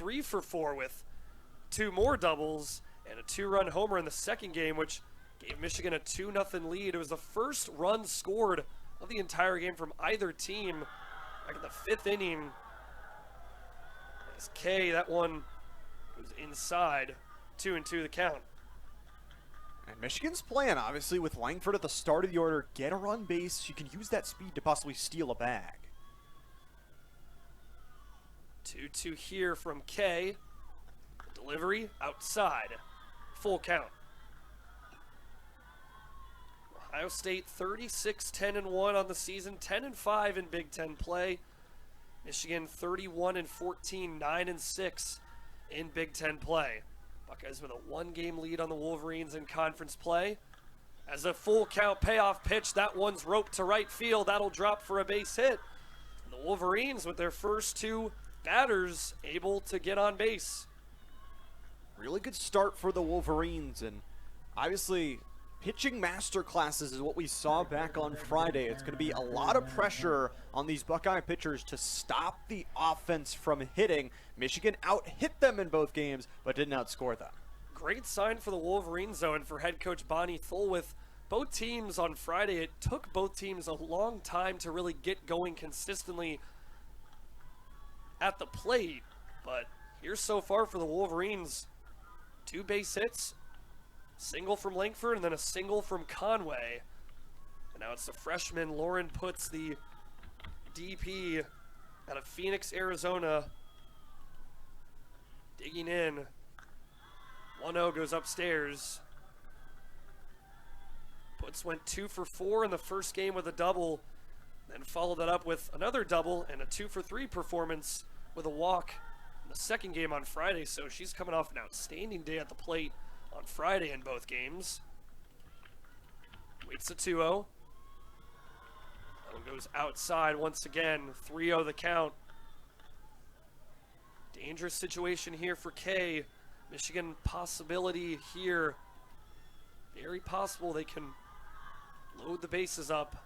3 for 4 with 2 more doubles and a 2-run homer in the second game, which gave Michigan a 2-0 lead. It was the first run scored of the entire game from either team back in the 5th inning. As K, that one goes inside, 2-2 the count. And Michigan's plan, obviously, with Langford at the start of the order, get a run base. You can use that speed to possibly steal a bag. 2-2 here from K. Delivery outside. Full count. Ohio State 36-10-1 on the season, 10-5 in Big Ten play. Michigan 31-14, 9-6 in Big Ten play. Buckeyes with a 1-game lead on the Wolverines in conference play. As a full count payoff pitch, that one's roped to right field. That'll drop for a base hit. And the Wolverines with their first 2 batters able to get on base. Really good start for the Wolverines, and obviously pitching master classes is what we saw back on Friday. It's going to be a lot of pressure on these Buckeye pitchers to stop the offense from hitting. Michigan out-hit them in both games, but didn't outscore them. Great sign for the Wolverines, though, and for head coach Bonnie Thull. With both teams on Friday, it took both teams a long time to really get going consistently at the plate. But here so far for the Wolverines, 2 base hits, single from Langford, and then a single from Conway. And now it's the freshman Lauren Putz, the DP out of Phoenix, Arizona, digging in. 1-0 goes upstairs. Putz went 2 for 4 in the first game with a double, then followed that up with another double and a 2 for 3 performance with a walk in the second game on Friday. So she's coming off an outstanding day at the plate on Friday in both games. Waits a 2-0. That one goes outside once again. 3-0 the count. Dangerous situation here for K. Michigan possibility here. Very possible they can load the bases up.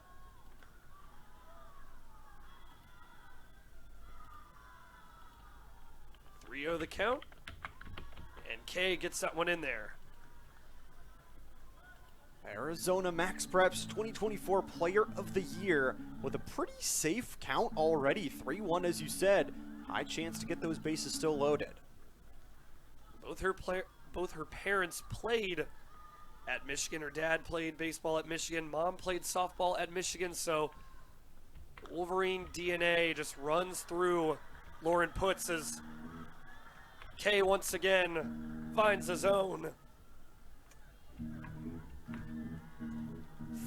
3-0 the count. And K gets that one in there. Arizona Max Preps 2024 Player of the Year with a pretty safe count already. 3-1, as you said. High chance to get those bases still loaded. Both her parents played at Michigan. Her dad played baseball at Michigan. Mom played softball at Michigan. So Wolverine DNA just runs through Lauren Putz as K once again finds the zone.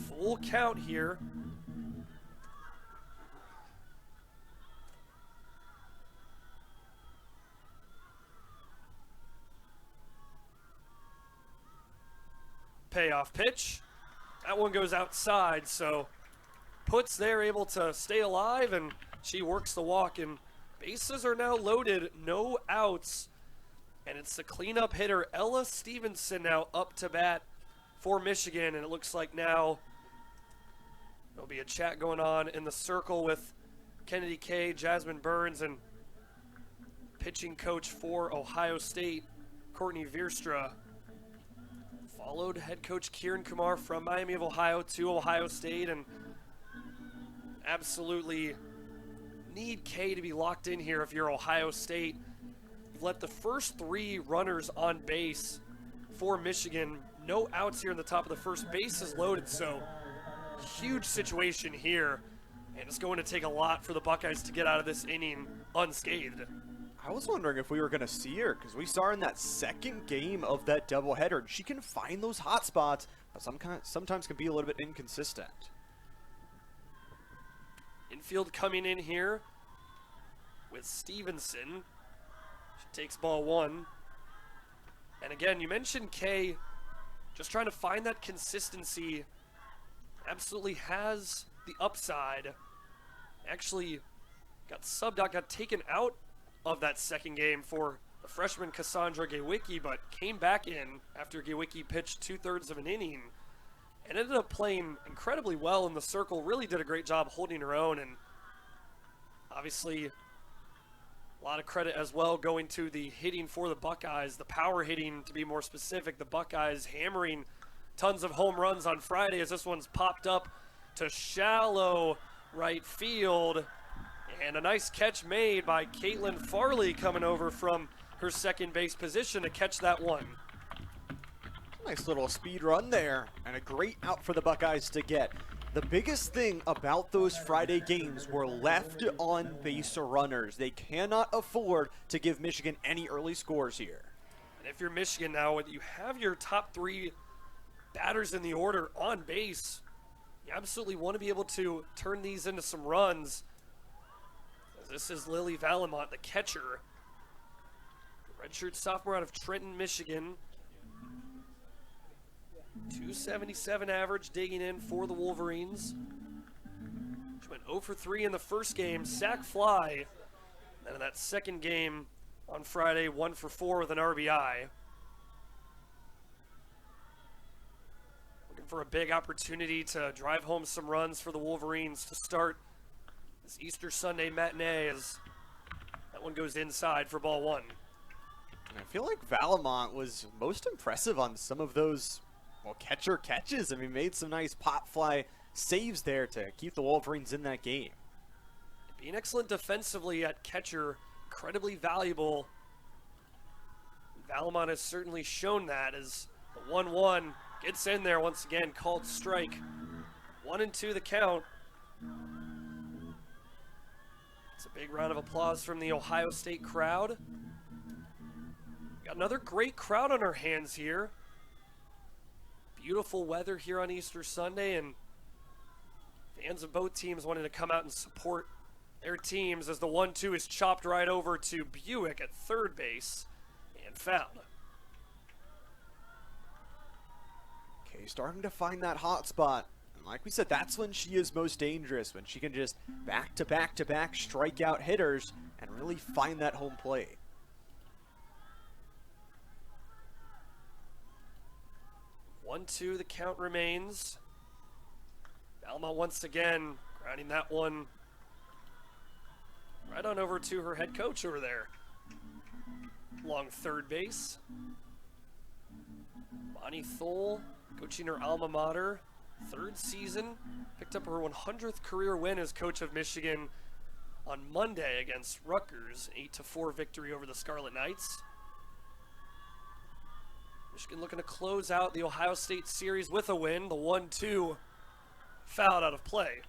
Full count here. Payoff pitch. That one goes outside, so Putz there able to stay alive, and she works the walk, and bases are now loaded, no outs. And it's the cleanup hitter, Ella Stevenson, now up to bat for Michigan. And it looks like now there'll be a chat going on in the circle with Kennedy K, Jasmine Burns, and pitching coach for Ohio State, Courtney Veerstra. Followed head coach Kieran Kumar from Miami of Ohio to Ohio State, and absolutely need K to be locked in here if you're Ohio State. You've let the first 3 runners on base for Michigan. No outs here in the top of the first. Base is loaded, so huge situation here. And it's going to take a lot for the Buckeyes to get out of this inning unscathed. I was wondering if we were going to see her, because we saw her in that second game of that doubleheader. She can find those hot spots, but sometimes can be a little bit inconsistent. Infield coming in here with Stevenson. She takes ball 1. And again, you mentioned K just trying to find that consistency. Absolutely has the upside. Actually got subbed out, got taken out of that second game for the freshman Cassandra Gawicki, but came back in after Gawicki pitched 2/3 of an inning and ended up playing incredibly well in the circle. Really did a great job holding her own, and obviously A lot of credit as well going to the hitting for the Buckeyes, the power hitting to be more specific. The Buckeyes hammering tons of home runs on Friday as this one's popped up to shallow right field. And a nice catch made by Caitlin Farley coming over from her second base position to catch that one. Nice little speed run there, and a great out for the Buckeyes to get. The biggest thing about those Friday games were left on base runners. They cannot afford to give Michigan any early scores here. And if you're Michigan now, you have your top 3 batters in the order on base. You absolutely want to be able to turn these into some runs. This is Lily Valamont, the catcher. Redshirt sophomore out of Trenton, Michigan. 277 average digging in for the Wolverines. She went 0 for 3 in the first game, sac fly. And in that second game on Friday, 1 for 4 with an RBI. Looking for a big opportunity to drive home some runs for the Wolverines to start this Easter Sunday matinee as that one goes inside for ball 1. I feel like Valamont was most impressive on some of those, well, catcher catches. I mean, made some nice pop fly saves there to keep the Wolverines in that game. Being excellent defensively at catcher, incredibly valuable. Valamont has certainly shown that as the 1-1 gets in there once again, called strike. 1-2 the count. It's a big round of applause from the Ohio State crowd. Got another great crowd on our hands here. Beautiful weather here on Easter Sunday, and fans of both teams wanting to come out and support their teams as the 1-2 is chopped right over to Buick at third base and fouled. Okay, starting to find that hot spot. And like we said, that's when she is most dangerous, when she can just back-to-back-to-back strike out hitters and really find that home plate. 1-2 the count remains. Valamont once again grounding that one right on over to her head coach over there. Along third base. Bonnie Thole coaching her alma mater. Third season. Picked up her 100th career win as coach of Michigan on Monday against Rutgers. 8-4 victory over the Scarlet Knights. Michigan looking to close out the Ohio State series with a win. The 1-2 fouled out of play.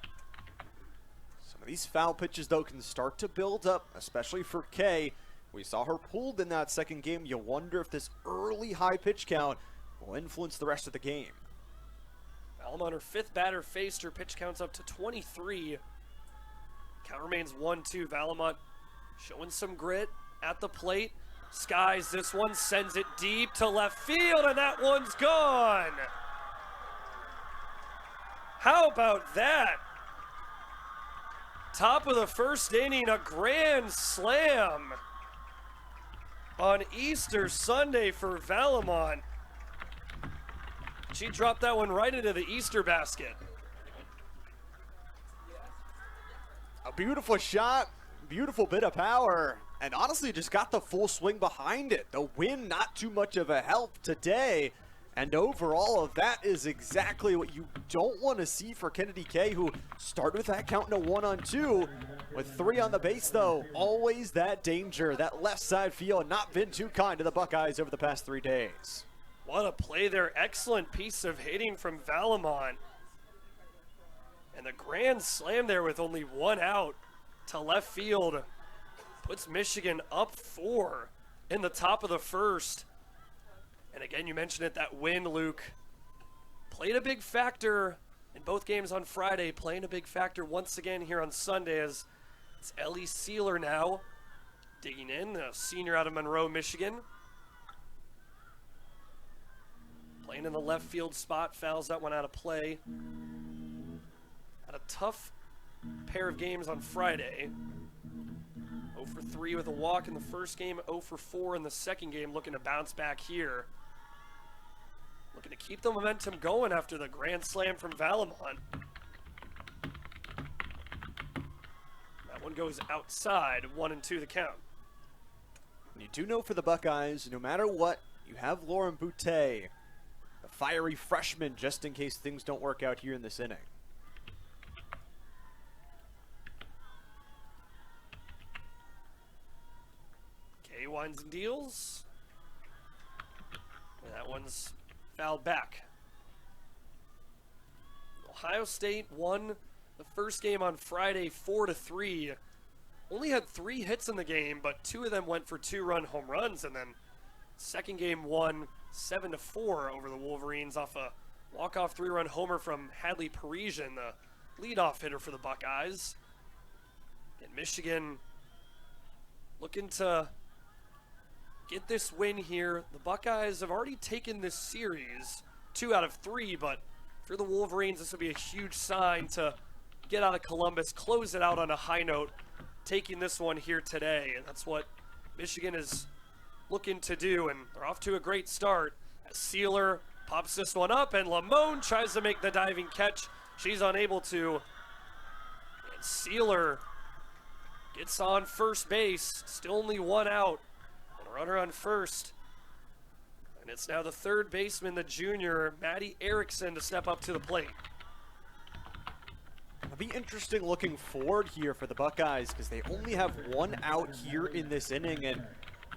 Some of these foul pitches, though, can start to build up, especially for Kay. We saw her pulled in that second game. You wonder if this early high pitch count will influence the rest of the game. Valamont, her 5th batter faced. Her pitch counts up to 23. Count remains 1-2. Valamont showing some grit at the plate. Skies this one, sends it deep to left field, and that one's gone. How about that? Top of the first inning, a grand slam on Easter Sunday for Valamont. She dropped that one right into the Easter basket. A beautiful shot, beautiful bit of power, and honestly just got the full swing behind it. The wind, not too much of a help today. And overall, that is exactly what you don't want to see for Kennedy Kay, who started with that count in a 1-on-2. With 3 on the base, though, always that danger. That left side field not been too kind to the Buckeyes over the past 3 days. What a play there. Excellent piece of hitting from Valamont. And the grand slam there with only 1 out to left field puts Michigan up 4 in the top of the first. And again, you mentioned it, that win, Luke, played a big factor in both games on Friday, playing a big factor once again here on Sunday as it's Ellie Sealer now digging in, a senior out of Monroe, Michigan. Playing in the left field spot, fouls that one out of play. Had a tough pair of games on Friday. 0 for 3 with a walk in the first game, 0 for 4 in the second game, looking to bounce back here. Looking to keep the momentum going after the grand slam from Valamont. That one goes outside, 1-2 the count. And you do know for the Buckeyes, no matter what, you have Lauren Boutte, a fiery freshman, just in case things don't work out here in this inning. Kay winds and deals. And that one's fouled back. Ohio State won the first game on Friday 4-3. Only had 3 hits in the game, but 2 of them went for 2-run home runs, and then second game won 7-4 over the Wolverines off a walk-off 3-run homer from Hadley Parisian, the leadoff hitter for the Buckeyes. And Michigan looking to get this win here. The Buckeyes have already taken this series 2 out of 3, but for the Wolverines, this will be a huge sign to get out of Columbus, close it out on a high note, taking this one here today. And that's what Michigan is looking to do, and they're off to a great start. As Sealer pops this one up, and Lamone tries to make the diving catch. She's unable to. And Sealer gets on first base, still only 1 out, and a runner on first. And it's now the third baseman, the junior, Maddie Erickson, to step up to the plate. It'll be interesting looking forward here for the Buckeyes because they only have 1 out here in this inning, and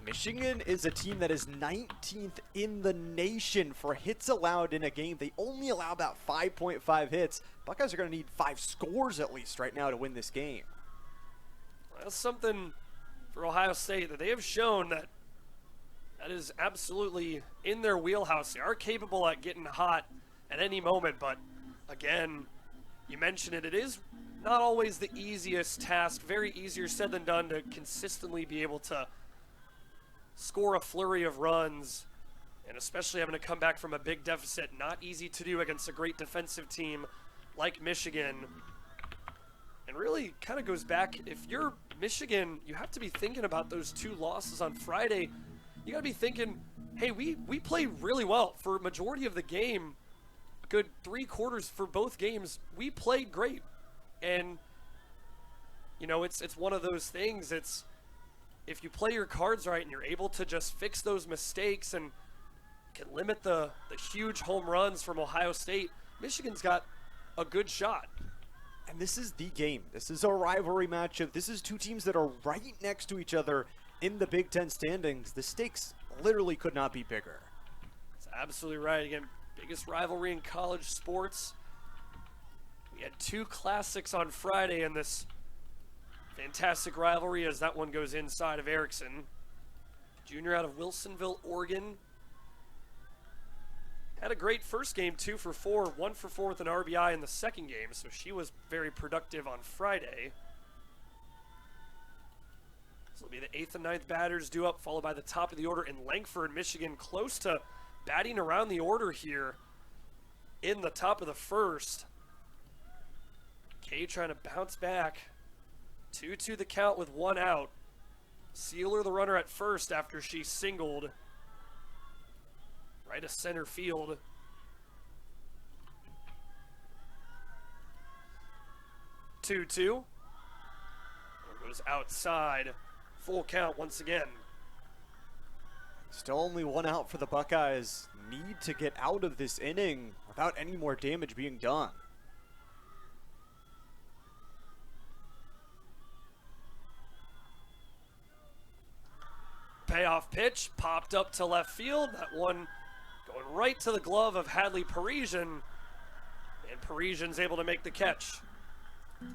Michigan is a team that is 19th in the nation for hits allowed in a game. They only allow about 5.5 hits. Buckeyes are going to need 5 scores at least right now to win this game. That's something for Ohio State that they have shown that is absolutely in their wheelhouse. They are capable at getting hot at any moment, but again, you mentioned it, it is not always the easiest task. Very easier said than done to consistently be able to score a flurry of runs, and especially having to come back from a big deficit. Not easy to do against a great defensive team like Michigan. And really kind of goes back, if you're Michigan, you have to be thinking about those 2 losses on Friday. You got to be thinking, hey, we played really well for a majority of the game. Good 3 quarters for both games. We played great. And, you know, it's one of those things. It's, if you play your cards right and you're able to just fix those mistakes and can limit the huge home runs from Ohio State, Michigan's got a good shot. And this is the game. This is a rivalry matchup. This is 2 teams that are right next to each other in the Big Ten standings. The stakes literally could not be bigger. That's absolutely right. Again, biggest rivalry in college sports. We had 2 classics on Friday in this fantastic rivalry as that one goes inside of Erickson. Junior out of Wilsonville, Oregon. Had a great first game, 2 for 4, 1 for 4 with an RBI in the second game, so she was very productive on Friday. So it'll be the 8th and 9th batters due up, followed by the top of the order in Langford, Michigan, close to batting around the order here in the top of the first. Kay trying to bounce back. 2-2 the count with 1 out. Sealer the runner at first after she singled right to center field. 2-2. Goes outside. Full count once again. Still only 1 out for the Buckeyes. Need to get out of this inning without any more damage being done. Payoff pitch popped up to left field. That one going right to the glove of Hadley Parisian. And Parisian's able to make the catch.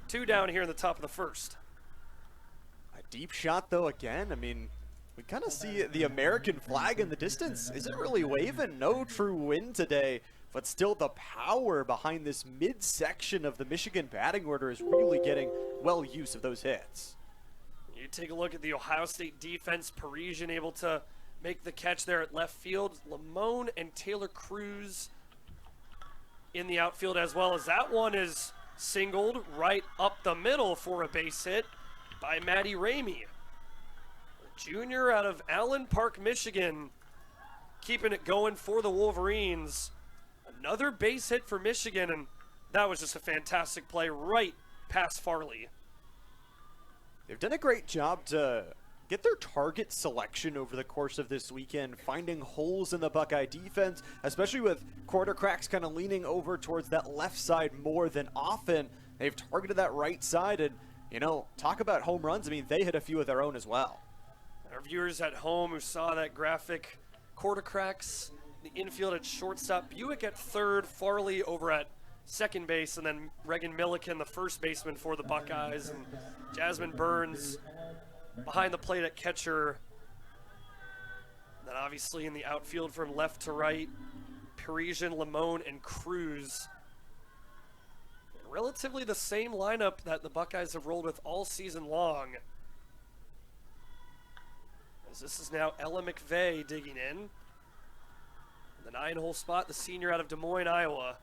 2 down here in the top of the first. A deep shot though again. I mean, we kind of see the American flag in the distance. Isn't really waving. No true wind today. But still the power behind this midsection of the Michigan batting order is really getting well use of those hits. You take a look at the Ohio State defense. Parisian able to make the catch there at left field. Lamone and Taylor Cruz in the outfield, as well as that one is singled right up the middle for a base hit by Maddie Ramey. Junior out of Allen Park, Michigan, keeping it going for the Wolverines. Another base hit for Michigan, and that was just a fantastic play right past Farley. They've done a great job to get their target selection over the course of this weekend, finding holes in the Buckeye defense, especially with Quarter Cracks kind of leaning over towards that left side more than often. They've targeted that right side, and, you know, talk about home runs. I mean, they hit a few of their own as well. Our viewers at home who saw that graphic, Quarter Cracks, the infield at shortstop, Buick at third, Farley over at second base, and then Regan Milliken, the first baseman for the Buckeyes, and Jasmine Burns behind the plate at catcher. And then obviously in the outfield from left to right, Parisian, Limon, and Cruz. And relatively the same lineup that the Buckeyes have rolled with all season long. As this is now Ella McVeigh digging in. The 9-hole spot, the senior out of Des Moines, Iowa.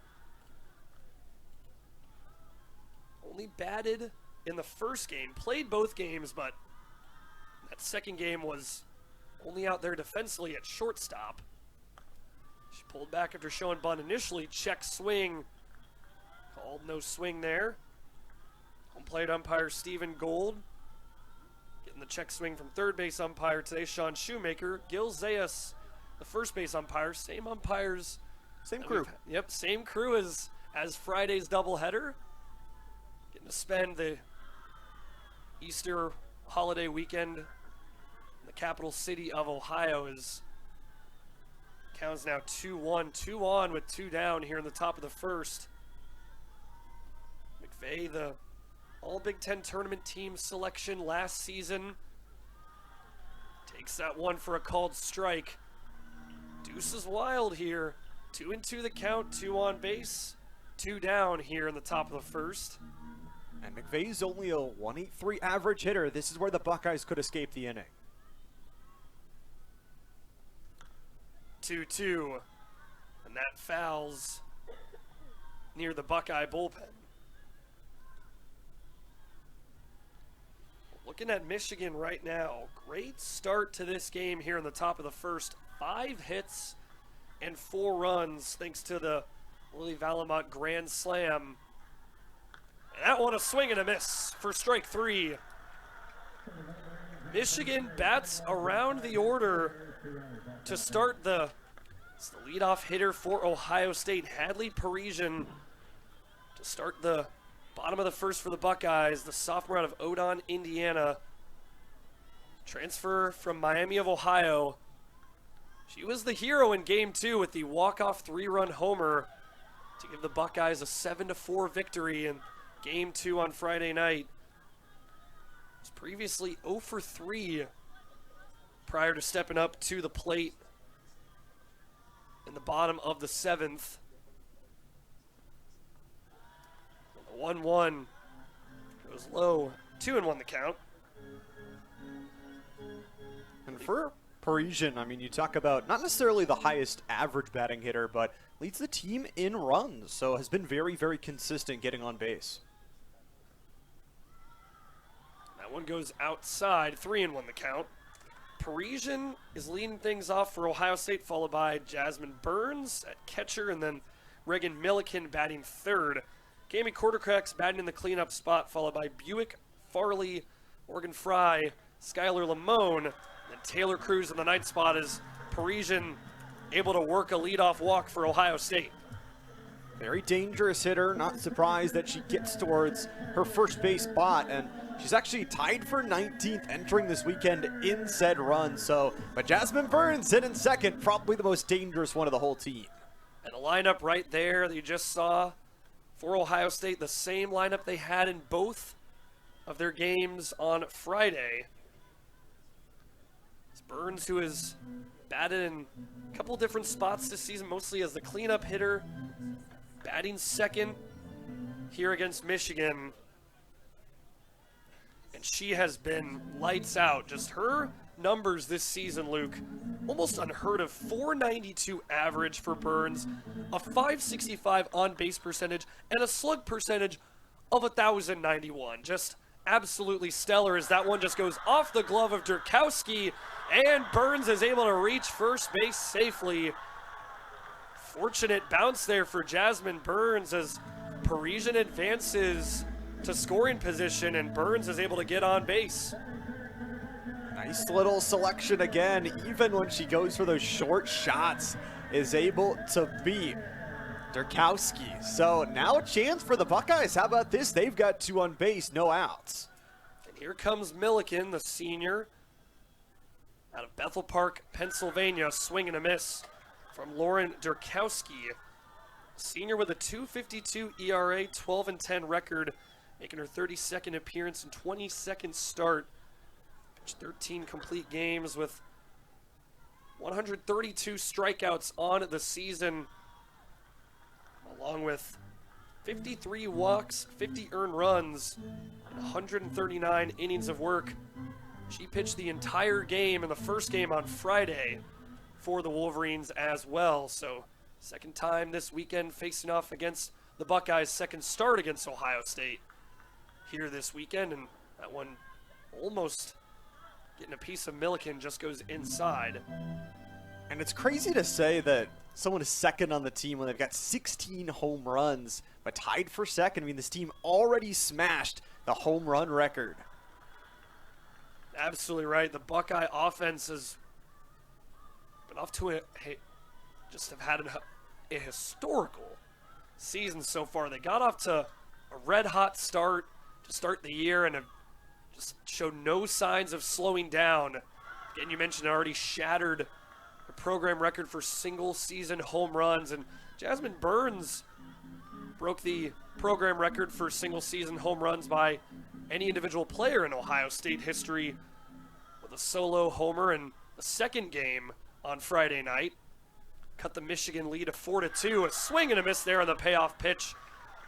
Only batted in the first game, played both games, but that second game was only out there defensively at shortstop. She pulled back after showing bunt initially, check swing, called no swing there. Home plate umpire Stephen Gold getting the check swing from third base umpire today, Sean Shoemaker. Gil Zayas, the first base umpire, same umpires. Same crew. Yep, same crew as Friday's doubleheader. Getting to spend the Easter holiday weekend in the capital city of Ohio. Is counts now 2-1, 2 on with 2 down here in the top of the first. McVeigh, the All Big Ten tournament team selection last season, takes that one for a called strike. Deuce is wild here. 2-2 the count, 2 on base, 2 down here in the top of the first. And McVeigh's only a 1.83 average hitter. This is where the Buckeyes could escape the inning. 2-2. And that fouls near the Buckeye bullpen. Looking at Michigan right now, great start to this game here in the top of the first. 5 hits and 4 runs thanks to the Lily Valamont grand slam. And that one a swing and a miss for strike 3. Michigan bats around the order to start it's the leadoff hitter for Ohio State, Hadley Parisian, to start the bottom of the first for the Buckeyes, the sophomore out of Odon, Indiana. Transfer from Miami of Ohio. She was the hero in Game 2 with the walk-off 3-run homer to give the Buckeyes a 7-4 victory in Game 2 on Friday night. Was previously 0 for 3 prior to stepping up to the plate in the bottom of the 7th. 1-1 goes low, 2-1 the count. And for Parisian, I mean, you talk about not necessarily the highest average batting hitter, but leads the team in runs, so has been very, very consistent getting on base. That one goes outside, 3-1 the count. Parisian is leading things off for Ohio State, followed by Jasmine Burns at catcher, and then Regan Milliken batting third. Cami Quarter Cracks batting in the cleanup spot, followed by Buick, Farley, Morgan Fry, Skylar Limon, and Taylor Cruz in the ninth spot as Parisian able to work a leadoff walk for Ohio State. Very dangerous hitter. Not surprised that she gets towards her first base spot, and she's actually tied for 19th entering this weekend in said run. But Jasmine Burns in second, probably the most dangerous one of the whole team. And the lineup right there that you just saw for Ohio State, the same lineup they had in both of their games on Friday. It's Burns, who has batted in a couple different spots this season, mostly as the cleanup hitter, batting second here against Michigan. And she has been lights out. Just her numbers this season, Luke, almost unheard of. 492 average for Burns, a 565 on-base percentage, and a slug percentage of 1,091. Just absolutely stellar as that one just goes off the glove of Durkowski, and Burns is able to reach first base safely. Fortunate bounce there for Jasmine Burns as Parisian advances to scoring position, and Burns is able to get on base. Nice little selection again, even when she goes for those short shots, is able to beat Durkowski. So now a chance for the Buckeyes. How about this? They've got 2 on base, no outs. And here comes Milliken, the senior, out of Bethel Park, Pennsylvania. Swing and a miss from Lauren Durkowski. Senior with a 2.52 ERA, 12-10 record, making her 32nd appearance and 22nd start. Pitched 13 complete games with 132 strikeouts on the season, along with 53 walks, 50 earned runs, and 139 innings of work. She pitched the entire game in the first game on Friday for the Wolverines as well. So second time this weekend facing off against the Buckeyes, second start against Ohio State here this weekend, and that one almost getting a piece of Milliken, just goes inside. And it's crazy to say that someone is second on the team when they've got 16 home runs, but tied for second. I mean, this team already smashed the home run record. Absolutely right. The Buckeye offense has been off to just have had a historical season so far. They got off to a red-hot start to start the year and have just showed no signs of slowing down. Again, you mentioned it already shattered the program record for single-season home runs, and Jasmine Burns broke the program record for single-season home runs by any individual player in Ohio State history with a solo homer in the second game on Friday night. Cut the Michigan lead to 4-2. A swing and a miss there on the payoff pitch.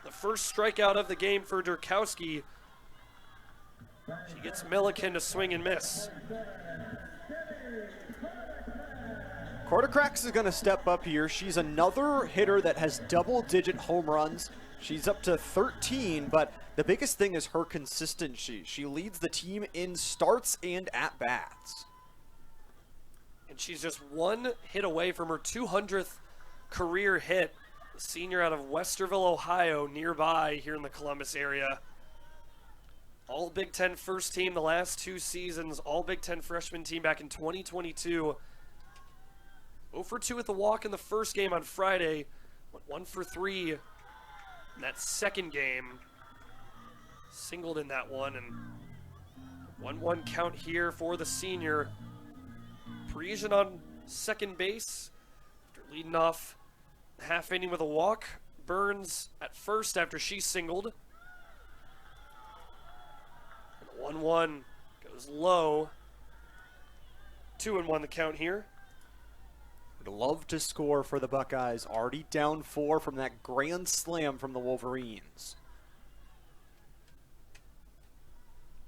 The first strikeout of the game for Durkowski. She gets Milliken to swing and miss. Quartercracks is going to step up here. She's another hitter that has double-digit home runs. She's up to 13, but the biggest thing is her consistency. She leads the team in starts and at-bats. And she's just one hit away from her 200th career hit. The senior out of Westerville, Ohio, nearby here in the Columbus area. All Big Ten first team the last 2 seasons. All Big Ten freshman team back in 2022. 0 for 2 with the walk in the first game on Friday. Went 1 for 3 in that second game. Singled in that one, and 1-1 count here for the senior. Parisian on second base after leading off the half inning with a walk. Burns at first after she singled. And 1-1 goes low. 2-1 the count here. Would love to score for the Buckeyes. Already down 4 from that grand slam from the Wolverines.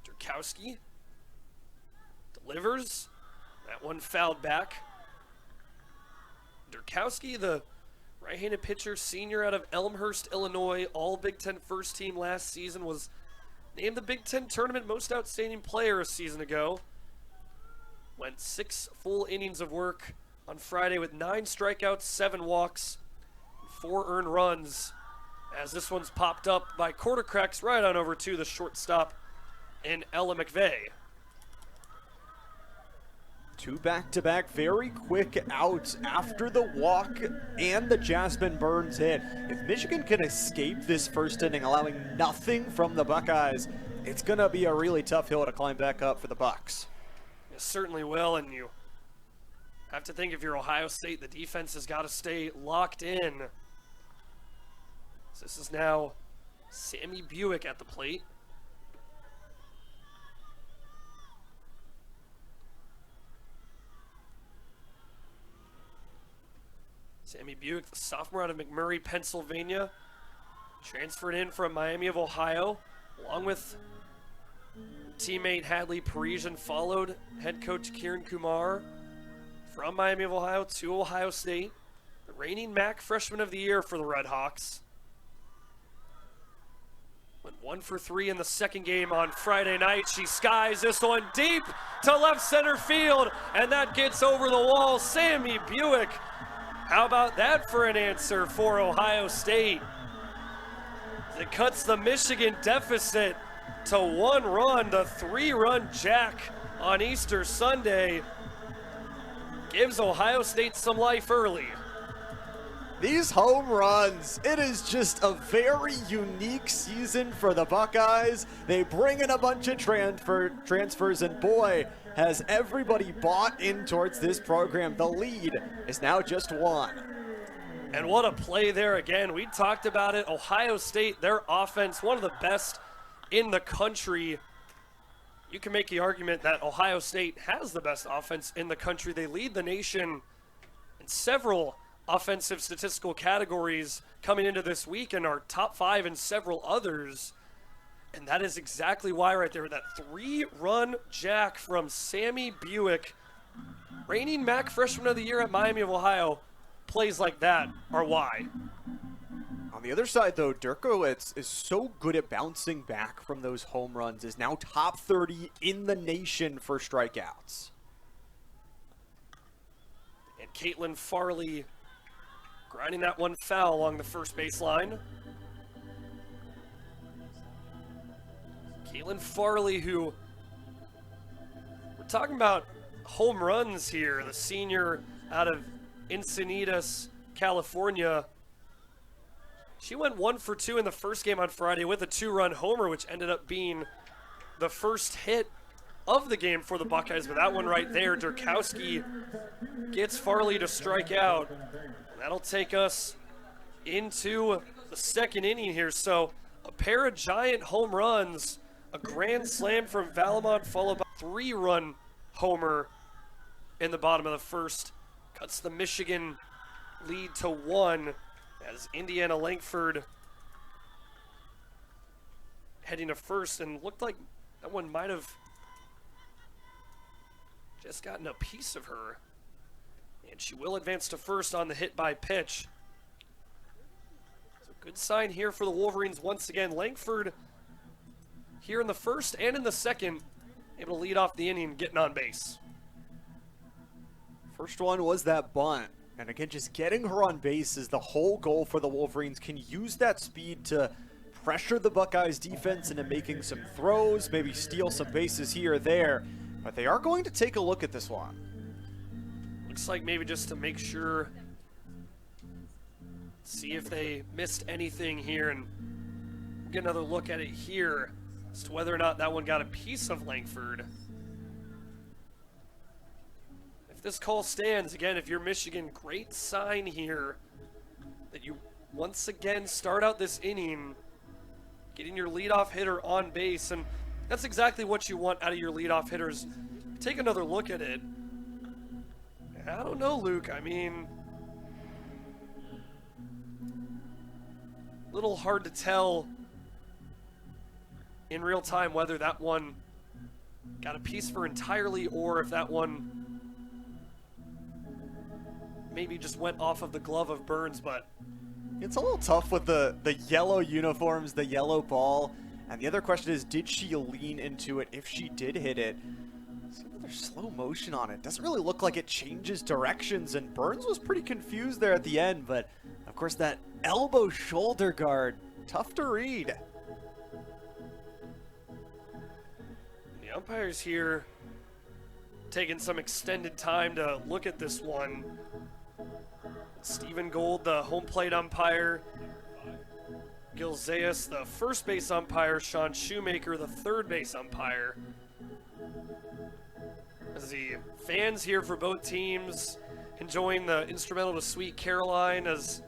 Durkowski delivers. That one fouled back. Durkowski, the right-handed pitcher, senior out of Elmhurst, Illinois, all Big Ten first team last season, was named the Big Ten Tournament Most Outstanding Player a season ago. Went 6 full innings of work on Friday with 9 strikeouts, 7 walks, and 4 earned runs, as this one's popped up by Quartercracks right on over to the shortstop in Ella McVeigh. 2 back-to-back very quick outs after the walk and the Jasmine Burns hit. If Michigan can escape this first inning, allowing nothing from the Buckeyes, it's going to be a really tough hill to climb back up for the Bucks. It certainly will, and you have to think if you're Ohio State, the defense has got to stay locked in. So this is now Sammy Buick at the plate. Sammy Buick, the sophomore out of McMurray, Pennsylvania, transferred in from Miami of Ohio, along with teammate Hadley Parisian, followed head coach Kiran Kumar from Miami of Ohio to Ohio State. The reigning MAC Freshman of the Year for the Red Hawks. Went 1 for 3 in the second game on Friday night. She skies this one deep to left center field, and that gets over the wall. Sammy Buick. How about that for an answer for Ohio State? It cuts the Michigan deficit to 1 run. The 3-run jack on Easter Sunday gives Ohio State some life early. These home runs, it is just a very unique season for the Buckeyes. They bring in a bunch of transfers, and boy, has everybody bought in towards this program. The lead is now just 1. And what a play there again. We talked about it. Ohio State, their offense, one of the best in the country. You can make the argument that Ohio State has the best offense in the country. They lead the nation in several offensive statistical categories coming into this week and are top 5 in several others. And that is exactly why right there, that 3-run jack from Sammy Buick, reigning MAC Freshman of the Year at Miami of Ohio, plays like that are why. On the other side, though, Derkowitz is so good at bouncing back from those home runs, is now top 30 in the nation for strikeouts. And Caitlin Farley grinding that one foul along the first baseline. Caitlin Farley, who we're talking about home runs here, the senior out of Encinitas, California. She went 1 for 2 in the first game on Friday with a 2-run homer, which ended up being the first hit of the game for the Buckeyes. But that one right there, Durkowski gets Farley to strike out. That'll take us into the second inning here. So a pair of giant home runs, a grand slam from Valamont, followed by a 3-run homer in the bottom of the first. Cuts the Michigan lead to 1 as Indiana Langford heading to first, and looked like that one might have just gotten a piece of her. And she will advance to first on the hit by pitch. So good sign here for the Wolverines once again. Langford here in the first and in the second, able to lead off the inning, getting on base. First one was that bunt. And again, just getting her on base is the whole goal for the Wolverines. Can use that speed to pressure the Buckeyes defense into making some throws, maybe steal some bases here or there. But they are going to take a look at this one. Looks like maybe just to make sure, see if they missed anything here, and get another look at it here as to whether or not that one got a piece of Langford. If this call stands, again, if you're Michigan, great sign here that you once again start out this inning getting your leadoff hitter on base, and that's exactly what you want out of your leadoff hitters. Take another look at it. I don't know, Luke. I mean, a little hard to tell in real time whether that one got a piece for entirely or if that one maybe just went off of the glove of Burns, but it's a little tough with the yellow uniforms, the yellow ball. And the other question is, did she lean into it? If she did hit it, see another slow motion on it. Doesn't really look like it changes directions, and Burns was pretty confused there at the end, but of course that elbow shoulder guard, tough to read. The umpires here taking some extended time to look at this one. Stephen Gold, the home plate umpire. Gil Zayas, the first base umpire. Sean Shoemaker, the third base umpire. As the fans here for both teams enjoying the instrumental to Sweet Caroline, as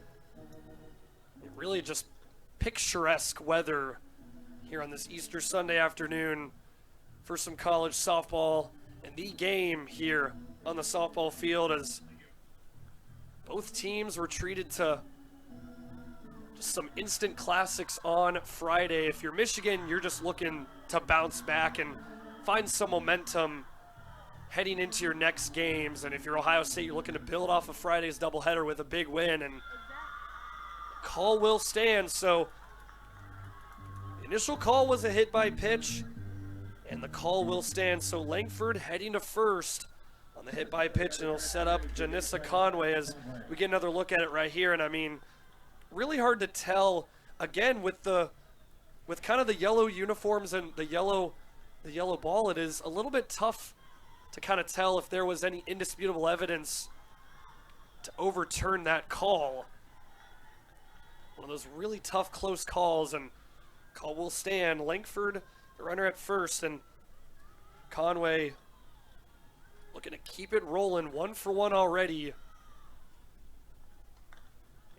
really just picturesque weather here on this Easter Sunday afternoon for some college softball, and the game here on the softball field, as both teams were treated to just some instant classics on Friday. If you're Michigan, you're just looking to bounce back and find some momentum heading into your next games. And if you're Ohio State, you're looking to build off of Friday's doubleheader with a big win, and call will stand. So the initial call was a hit by pitch, and the call will stand. So Langford heading to first on the hit by pitch, and it'll set up Janissa Conway as we get another look at it right here. And I mean, really hard to tell again with kind of the yellow uniforms and the yellow ball. It is a little bit tough to kind of tell if there was any indisputable evidence to overturn that call. One of those really tough, close calls, and call will stand. Langford, the runner at first, and Conway looking to keep it rolling, 1-for-1 already.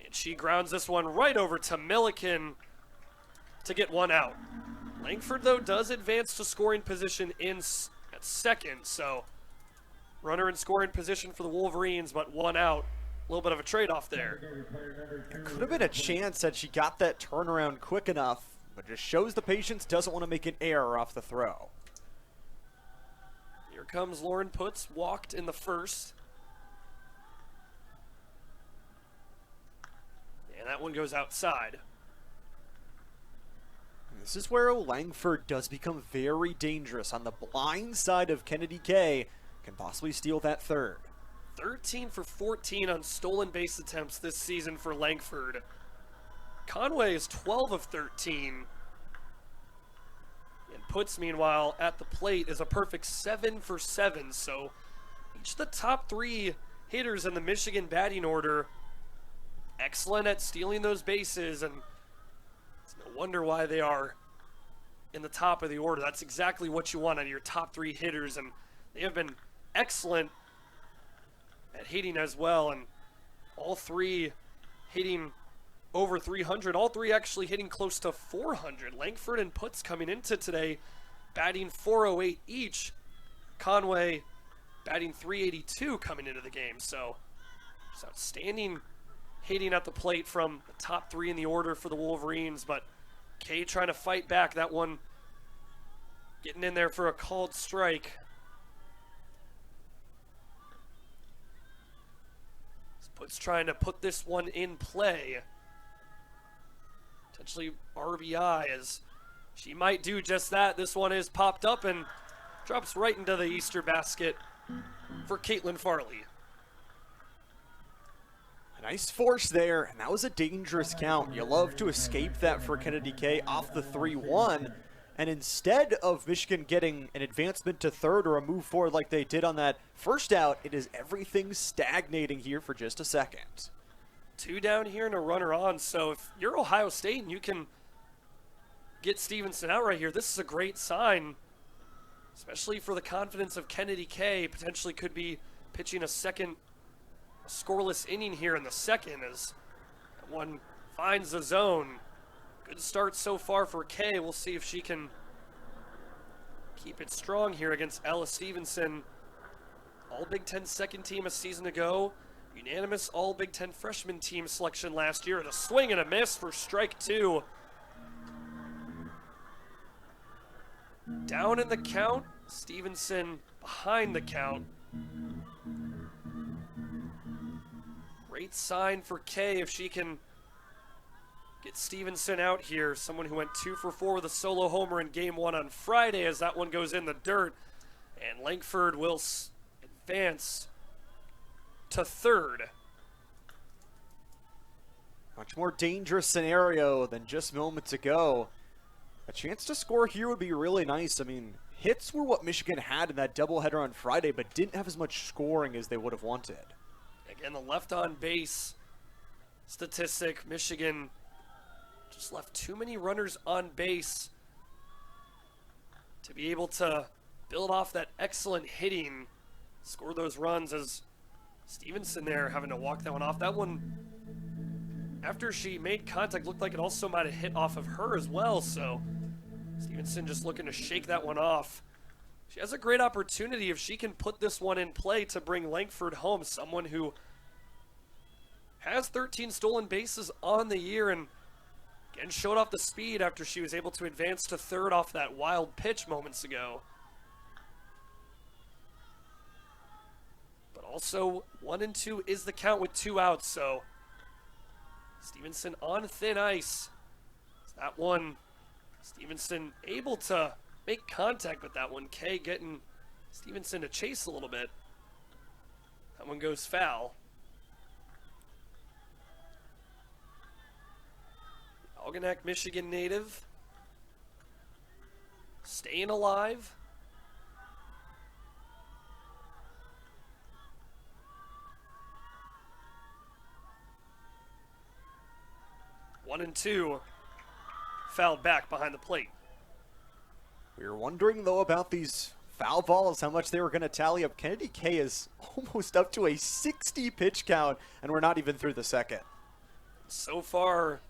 And she grounds this one right over to Milliken to get one out. Langford, though, does advance to scoring position at second, so runner in scoring position for the Wolverines, but one out. A little bit of a trade-off there. There could have been a chance that she got that turnaround quick enough, but just shows the patience, doesn't want to make an error off the throw. Here comes Lauren Putz, walked in the first. And that one goes outside. This is where Langford does become very dangerous. On the blind side of Kennedy K, can possibly steal that third. 13 for 14 on stolen base attempts this season for Langford. Conway is 12 of 13. And Putz, meanwhile, at the plate is a perfect 7 for 7. So each of the top 3 hitters in the Michigan batting order excellent at stealing those bases, and it's no wonder why they are in the top of the order. That's exactly what you want out of your top 3 hitters, and they have been excellent at hitting as well, and all 3 hitting over 300, all 3 actually hitting close to 400. Langford and Putz coming into today batting 408 each. Conway batting 382 coming into the game, so it's outstanding hitting at the plate from the top 3 in the order for the Wolverines, but Kay trying to fight back. That one getting in there for a called strike. Putz trying to put this one in play. Potentially RBI, as she might do just that. This one is popped up and drops right into the Easter basket for Caitlin Farley. A nice force there, and that was a dangerous count. You love to escape that for Kennedy K off the 3-1. And instead of Michigan getting an advancement to third or a move forward like they did on that first out, it is everything stagnating here for just a second. 2 down here and a runner on, so if you're Ohio State and you can get Stevenson out right here, this is a great sign, especially for the confidence of Kennedy K. Potentially could be pitching a second scoreless inning here in the second as one finds the zone. Good start so far for Kay. We'll see if she can keep it strong here against Ella Stevenson. All Big Ten second team a season ago. Unanimous All Big Ten freshman team selection last year. And a swing and a miss for strike 2. Down in the count. Stevenson behind the count. Great sign for Kay if she can get Stevenson out here. Someone who went 2 for 4 with a solo homer in game 1 on Friday, as that one goes in the dirt. And Langford will advance to third. Much more dangerous scenario than just moments ago. A chance to score here would be really nice. I mean, hits were what Michigan had in that doubleheader on Friday, but didn't have as much scoring as they would have wanted. Again, the left on base statistic, Michigan just left too many runners on base to be able to build off that excellent hitting, score those runs, as Stevenson there having to walk that one off. That one, after she made contact, looked like it also might have hit off of her as well, so Stevenson just looking to shake that one off. She has a great opportunity if she can put this one in play to bring Langford home, someone who has 13 stolen bases on the year and again showed off the speed after she was able to advance to third off that wild pitch moments ago. But also 1-2 is the count with 2 outs, so Stevenson on thin ice. That one, Stevenson able to make contact with that one. Kay getting Stevenson to chase a little bit. That one goes foul. Algonac, Michigan native. Staying alive. 1-2. Fouled back behind the plate. We were wondering, though, about these foul balls, how much they were going to tally up. Kennedy K is almost up to a 60 pitch count, and we're not even through the second. So far,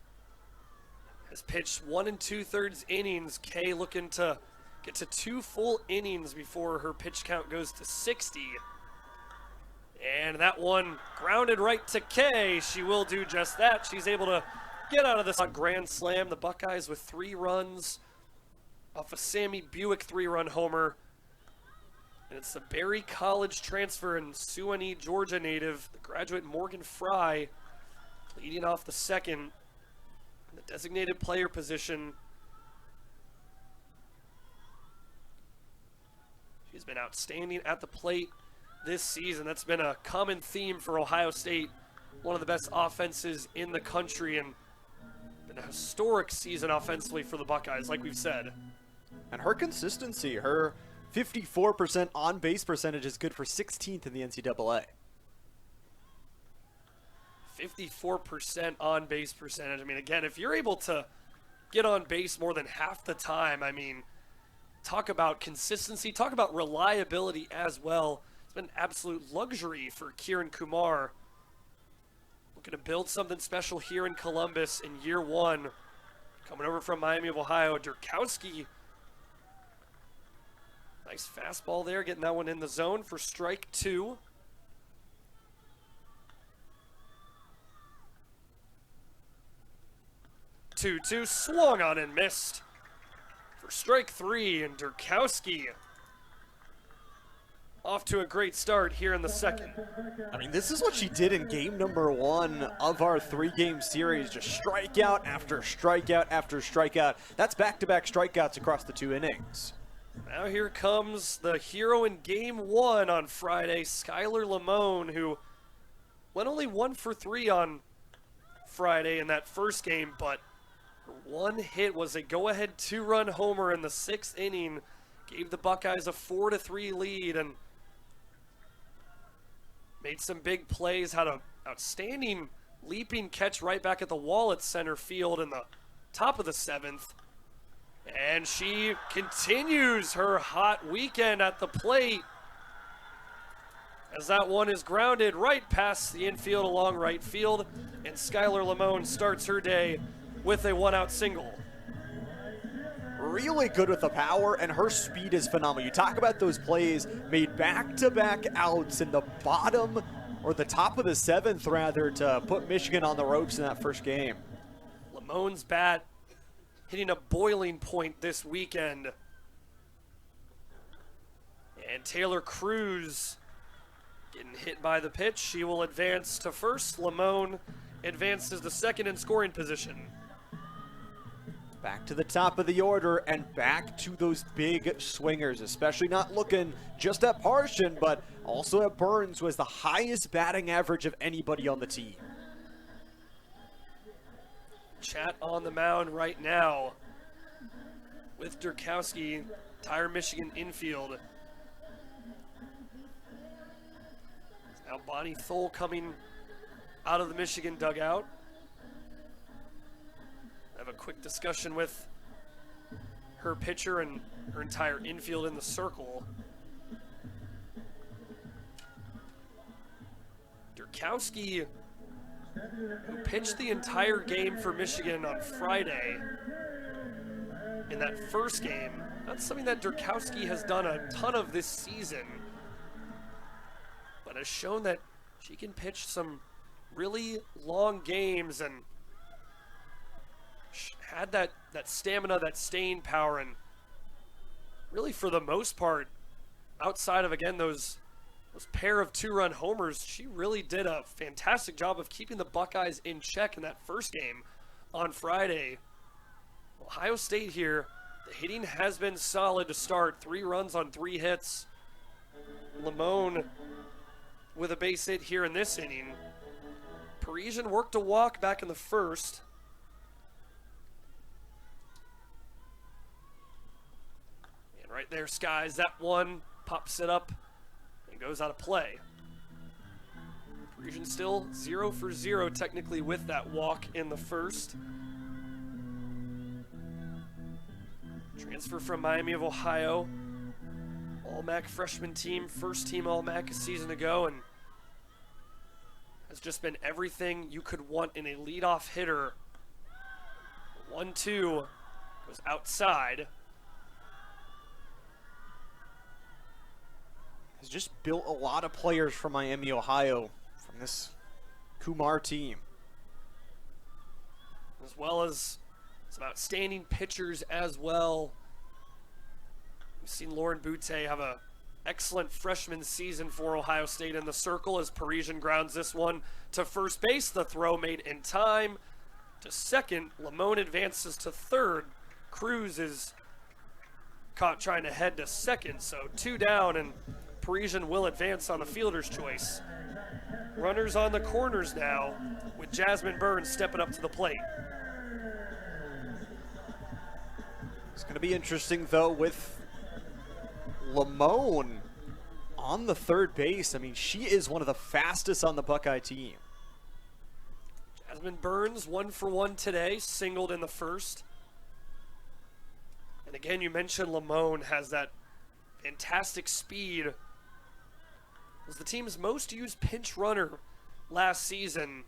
has pitched 1 2/3 innings. K looking to get to 2 full innings before her pitch count goes to 60. And that one grounded right to K. She will do just that. She's able to get out of this grand slam. The Buckeyes with 3 runs off a Sammy Buick 3-run homer. And it's the Berry College transfer and Suwanee, Georgia native, the graduate Morgan Fry, leading off the second in the designated player position. She's been outstanding at the plate this season. That's been a common theme for Ohio State. One of the best offenses in the country, and been a historic season offensively for the Buckeyes, like we've said. And her consistency, her 54% on-base percentage is good for 16th in the NCAA. 54% on-base percentage. I mean, again, if you're able to get on base more than half the time, I mean, talk about consistency, talk about reliability as well. It's been an absolute luxury for Kieran Kumar. Looking to build something special here in Columbus in year 1. Coming over from Miami of Ohio, Durkowski. Nice fastball there, getting that one in the zone for strike 2. Two swung on and missed for strike 3, and Durkowski off to a great start here in the second. I mean, this is what she did in game number 1 of our 3-game series. Just strikeout after strikeout after strikeout. That's back-to-back strikeouts across the 2 innings. Now here comes the hero in game 1 on Friday, Skylar Lamone, who went only 1 for 3 on Friday in that first game, but her one hit was a go-ahead 2-run homer in the 6th inning, gave the Buckeyes a 4-3 lead, and made some big plays, had an outstanding leaping catch right back at the wall at center field in the top of the 7th. And she continues her hot weekend at the plate as that one is grounded right past the infield along right field, and Skylar Lamone starts her day with a 1-out single. Really good with the power, and her speed is phenomenal. You talk about those plays made back-to-back outs in the bottom or the top of the 7th, rather, to put Michigan on the ropes in that first game. Lamone's bat hitting a boiling point this weekend. And Taylor Cruz getting hit by the pitch. She will advance to first. Lamone advances to second in scoring position. Back to the top of the order and back to those big swingers, especially not looking just at Parshin, but also at Burns, who has the highest batting average of anybody on the team. Chat on the mound right now with Durkowski, entire Michigan infield. Now Bonnie Thole coming out of the Michigan dugout. Have a quick discussion with her pitcher and her entire infield in the circle. Durkowski, who pitched the entire game for Michigan on Friday in that first game. That's something that Durkowski has done a ton of this season, but has shown that she can pitch some really long games and had that stamina, that staying power, and really for the most part, outside of, again, those pair of 2-run homers, she really did a fantastic job of keeping the Buckeyes in check in that first game on Friday. Ohio State here, the hitting has been solid to start. 3 runs on 3 hits. Lamone with a base hit here in this inning. Parisian worked a walk back in the first. And right there, Skies, that one pops it up and goes out of play. Parisian still 0 for 0 technically with that walk in the first. transfer from Miami of Ohio. All-MAC freshman team, first team All-MAC a season ago, and has just been everything you could want in a leadoff hitter. 1-2 goes outside. Has just built a lot of players from Miami, Ohio, from this Kumar team. As well as some outstanding pitchers as well. We've seen Lauren Butte have an excellent freshman season for Ohio State in the circle as Parisian grounds this one to first base. The throw made in time. To second, Lamone advances to third. Cruz is caught trying to head to second, so 2 down, and Parisian will advance on the fielder's choice. Runners on the corners now, with Jasmine Burns stepping up to the plate. It's going to be interesting, though, with Lamone on the third base. I mean, she is one of the fastest on the Buckeye team. Jasmine Burns, 1 for 1 today, singled in the first. And again, you mentioned Lamone has that fantastic speed. Was the team's most used pinch runner last season.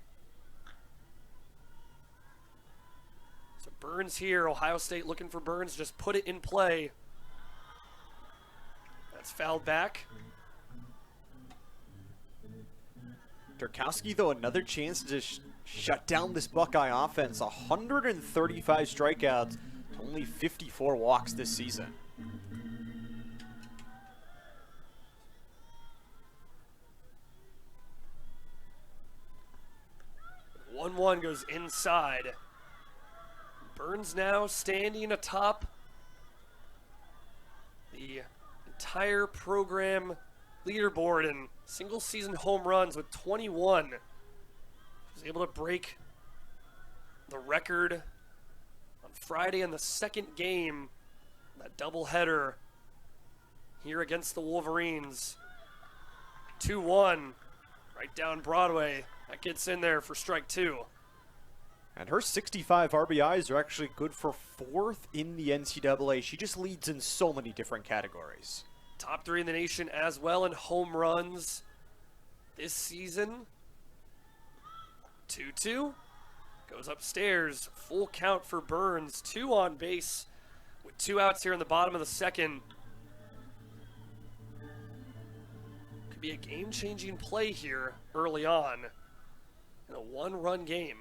So Burns here, Ohio State looking for Burns, just put it in play. That's fouled back. Durkowski, though, another chance to shut down this Buckeye offense. 135 strikeouts to only 54 walks this season. 1-1 goes inside. Burns now standing atop the entire program leaderboard in single season home runs with 21. She was able to break the record on Friday in the second game, that doubleheader here against the Wolverines. 2-1, right down Broadway. That gets in there for strike 2. And her 65 RBIs are actually good for 4th in the NCAA. She just leads in so many different categories. Top 3 in the nation as well in home runs this season. 2-2 goes upstairs. Full count for Burns. 2 on base with 2 outs here in the bottom of the second. Could be a game-changing play here early on in a 1-run game.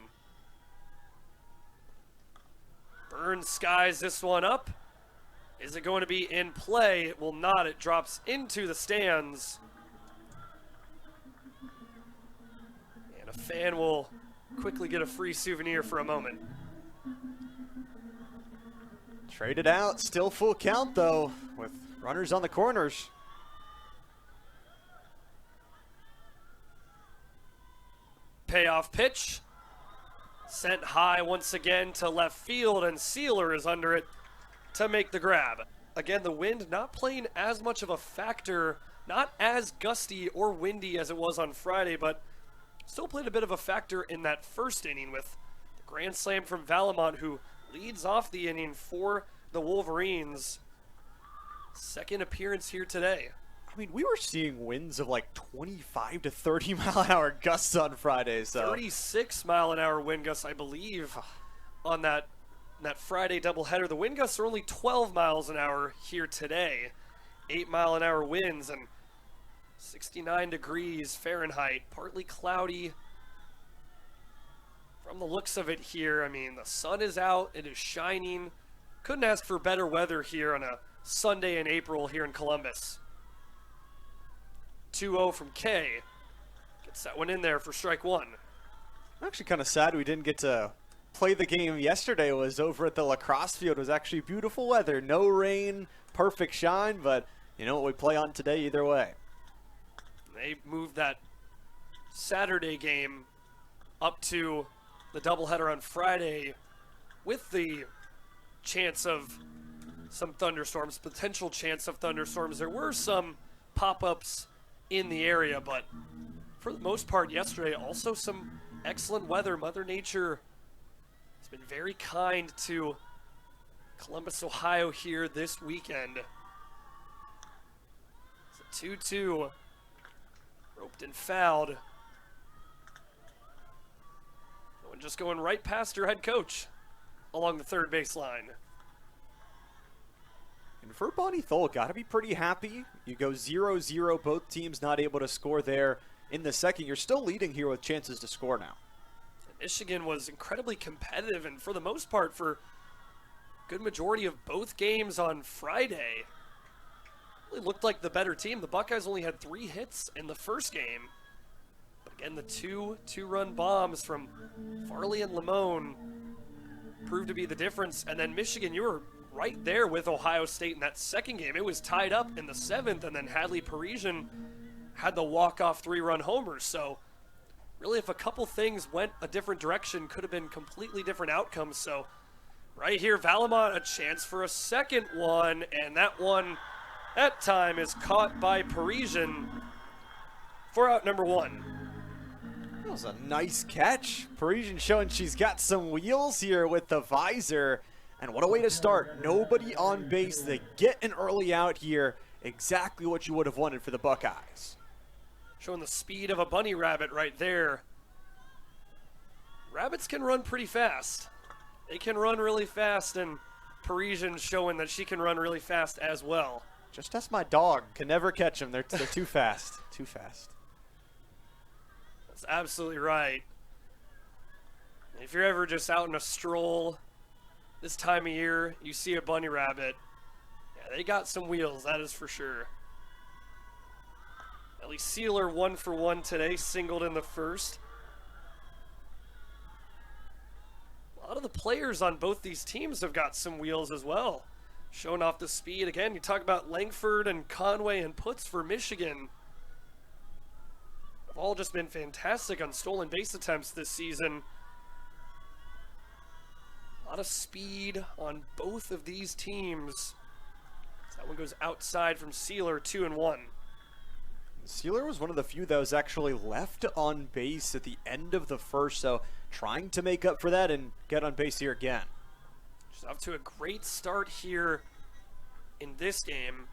Burns skies this one up. Is it going to be in play? It will not. It drops into the stands. And a fan will quickly get a free souvenir for a moment. Traded out. Still full count, though, with runners on the corners. Payoff pitch. Sent high once again to left field, and Sealer is under it to make the grab. Again, the wind not playing as much of a factor, not as gusty or windy as it was on Friday, but still played a bit of a factor in that first inning with the grand slam from Valamont, who leads off the inning for the Wolverines. Second appearance here today. I mean, we were seeing winds of like 25 to 30 mile an hour gusts on Friday. So 36 mile an hour wind gusts, I believe, on that Friday doubleheader. The wind gusts are only 12 miles an hour here today. 8 mile an hour winds and 69 degrees Fahrenheit. Partly cloudy from the looks of it here. I mean, the sun is out. It is shining. Couldn't ask for better weather here on a Sunday in April here in Columbus. 2-0 from Kay. Gets that one in there for strike 1. I'm actually kind of sad we didn't get to play the game yesterday. It was over at the lacrosse field. It was actually beautiful weather. No rain, perfect shine, but you know what we play on today either way. They moved that Saturday game up to the doubleheader on Friday with the chance of some thunderstorms, potential chance of thunderstorms. There were some pop-ups in the area, but for the most part yesterday, also some excellent weather. Mother Nature has been very kind to Columbus, Ohio here this weekend. It's a 2-2. Roped and fouled. No one just going right past your head coach along the third baseline. And for Bonnie Thole, got to be pretty happy. You go 0-0, both teams not able to score there in the second. You're still leading here with chances to score now. Michigan was incredibly competitive, and for the most part, for a good majority of both games on Friday, really looked like the better team. The Buckeyes only had 3 hits in the first game. But again, the two-run bombs from Farley and Limon proved to be the difference. And then Michigan, you were right there with Ohio State in that second game. It was tied up in the 7th, and then Hadley Parisian had the walk-off 3-run homer. So really, if a couple things went a different direction, could have been completely different outcomes. So right here, Valamont, a chance for a second one, and that time is caught by Parisian for out number 1. That was a nice catch. Parisian showing she's got some wheels here with the visor. And what a way to start. Nobody on base. They get an early out here. Exactly what you would have wanted for the Buckeyes. Showing the speed of a bunny rabbit right there. Rabbits can run pretty fast. They can run really fast, and Parisian showing that she can run really fast as well. Just ask my dog. Can never catch them. They're too fast. Too fast. That's absolutely right. If you're ever just out in a stroll this time of year, you see a bunny rabbit, yeah, they got some wheels, that is for sure. Ellie Sealer 1 for 1 today, singled in the first. A lot of the players on both these teams have got some wheels as well, showing off the speed. Again, you talk about Langford and Conway and Putz for Michigan. Have all just been fantastic on stolen base attempts this season. A lot of speed on both of these teams. That one goes outside from Sealer, 2-1. Sealer was one of the few that was actually left on base at the end of the first, so trying to make up for that and get on base here again. She's off to a great start here in this game.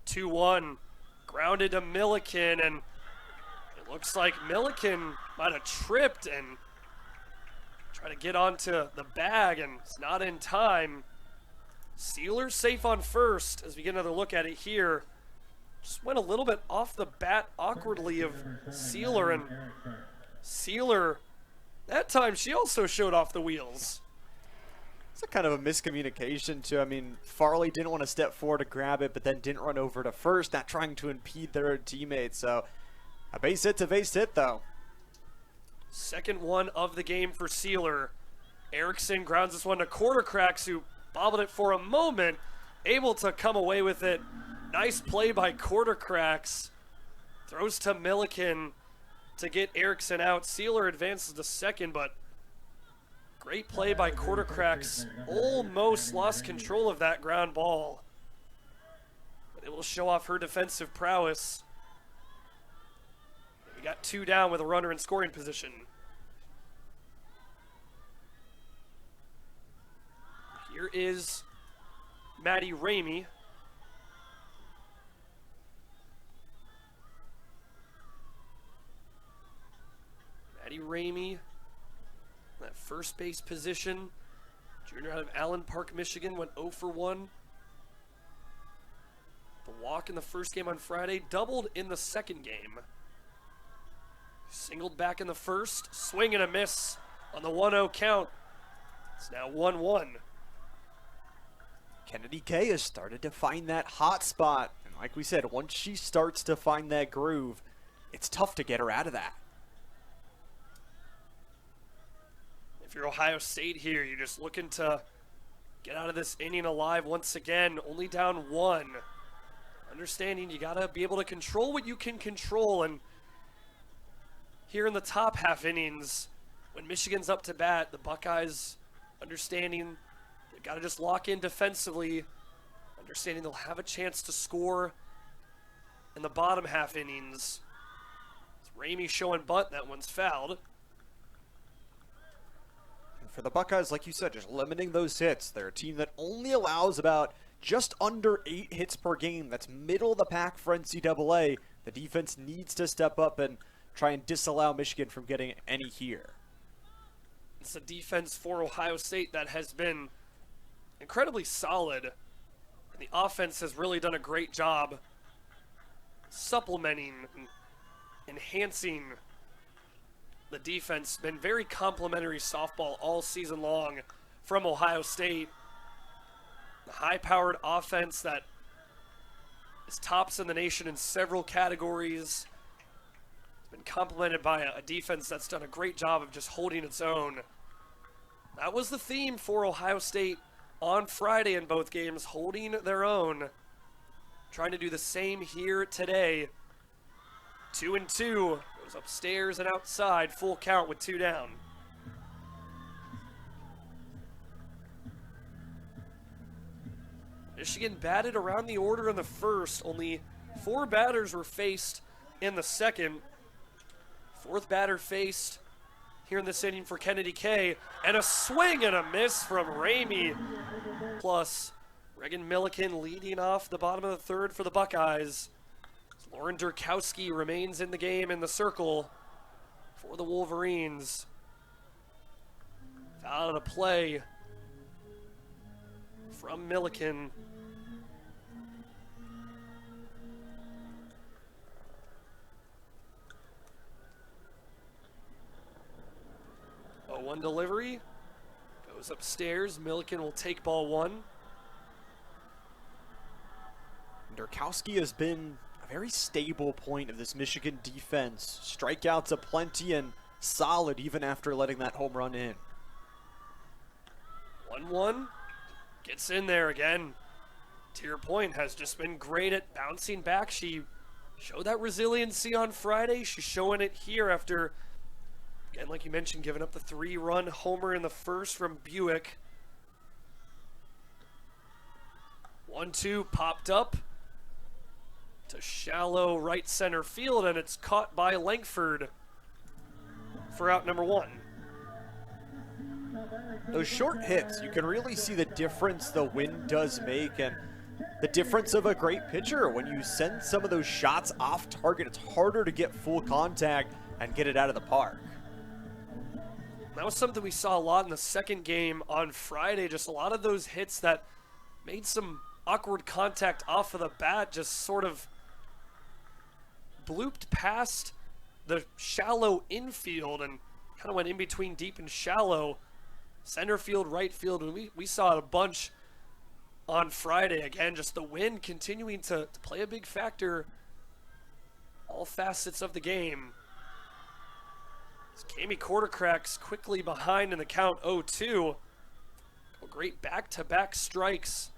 2-1, grounded to Milliken, and it looks like Milliken might have tripped and tried to get onto the bag, and it's not in time. Sealer safe on first as we get another look at it here. Just went a little bit off the bat awkwardly of Sealer, and Sealer, that time she also showed off the wheels. It's a kind of a miscommunication too. I mean, Farley didn't want to step forward to grab it, but then didn't run over to first, not trying to impede their teammates. So a base hit's a base hit though. Second one of the game for Sealer. Erickson grounds this one to Quartercracks, who bobbled it for a moment, able to come away with it. Nice play by Quartercracks. Throws to Milliken to get Erickson out. Sealer advances to second, but great play by Quartercracks. Almost lost control of that ground ball. But it will show off her defensive prowess. We got 2 down with a runner in scoring position. Here is Maddie Ramey. Maddie Ramey, that first base position. Junior out of Allen Park, Michigan, went 0 for 1. The walk in the first game on Friday, doubled in the second game. Singled back in the first, swing and a miss on the 1-0 count. It's now 1-1. Kennedy K has started to find that hot spot. And like we said, once she starts to find that groove, it's tough to get her out of that. If you're Ohio State here, you're just looking to get out of this inning alive once again, only down 1. Understanding you got to be able to control what you can control. And here in the top half innings, when Michigan's up to bat, the Buckeyes understanding they've got to just lock in defensively, understanding they'll have a chance to score in the bottom half innings. It's Ramey showing bunt, that one's fouled. for the Buckeyes, like you said, just limiting those hits. They're a team that only allows about just under 8 hits per game. That's middle of the pack for NCAA. The defense needs to step up and try and disallow Michigan from getting any here. It's a defense for Ohio State that has been incredibly solid. And the offense has really done a great job supplementing and enhancing the defense. Been very complimentary softball all season long from Ohio State. The high-powered offense that is tops in the nation in several categories. It's been complemented by a defense that's done a great job of just holding its own. That was the theme for Ohio State on Friday in both games, holding their own. Trying to do the same here today. 2-2. Goes upstairs and outside. Full count with 2 down. Michigan batted around the order in the first. Only 4 batters were faced in the second. 4th batter faced here in this inning for Kennedy K. And a swing and a miss from Ramey. Plus, Regan Milliken leading off the bottom of the third for the Buckeyes. Lauren Durkowski remains in the game in the circle for the Wolverines. Foul out of play from Milliken. A 1 delivery. Goes upstairs. Milliken will take ball 1. Durkowski has been a very stable point of this Michigan defense. Strikeouts aplenty and solid even after letting that home run in. 1-1. Gets in there again. To your point, has just been great at bouncing back. She showed that resiliency on Friday. She's showing it here after, again, like you mentioned, giving up the 3-run homer in the first from Buick. 1-2 popped up to shallow right center field, and it's caught by Langford for out number 1. Those short hits, you can really see the difference the wind does make and the difference of a great pitcher. When you send some of those shots off target, it's harder to get full contact and get it out of the park. That was something we saw a lot in the second game on Friday. Just a lot of those hits that made some awkward contact off of the bat, just sort of blooped past the shallow infield and kind of went in between deep and shallow. Center field, right field, and we saw it a bunch on Friday. Again, just the wind continuing to play a big factor. All facets of the game. Kami Quartercracks quickly behind in the count 0-2. Great back-to-back strikes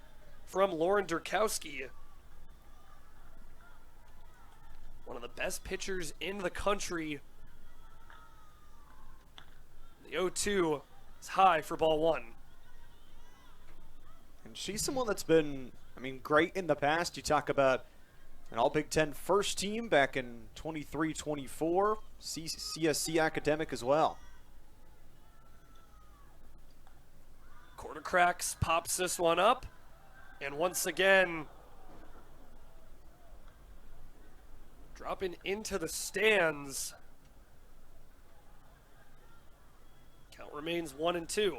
from Lauren Durkowski. One of the best pitchers in the country. The 0-2 is high for ball 1. And she's someone that's been, great in the past. You talk about an All-Big Ten first team back in 23-24, CSC academic as well. Quartercracks pops this one up, and once again, dropping into the stands. Count remains 1-2.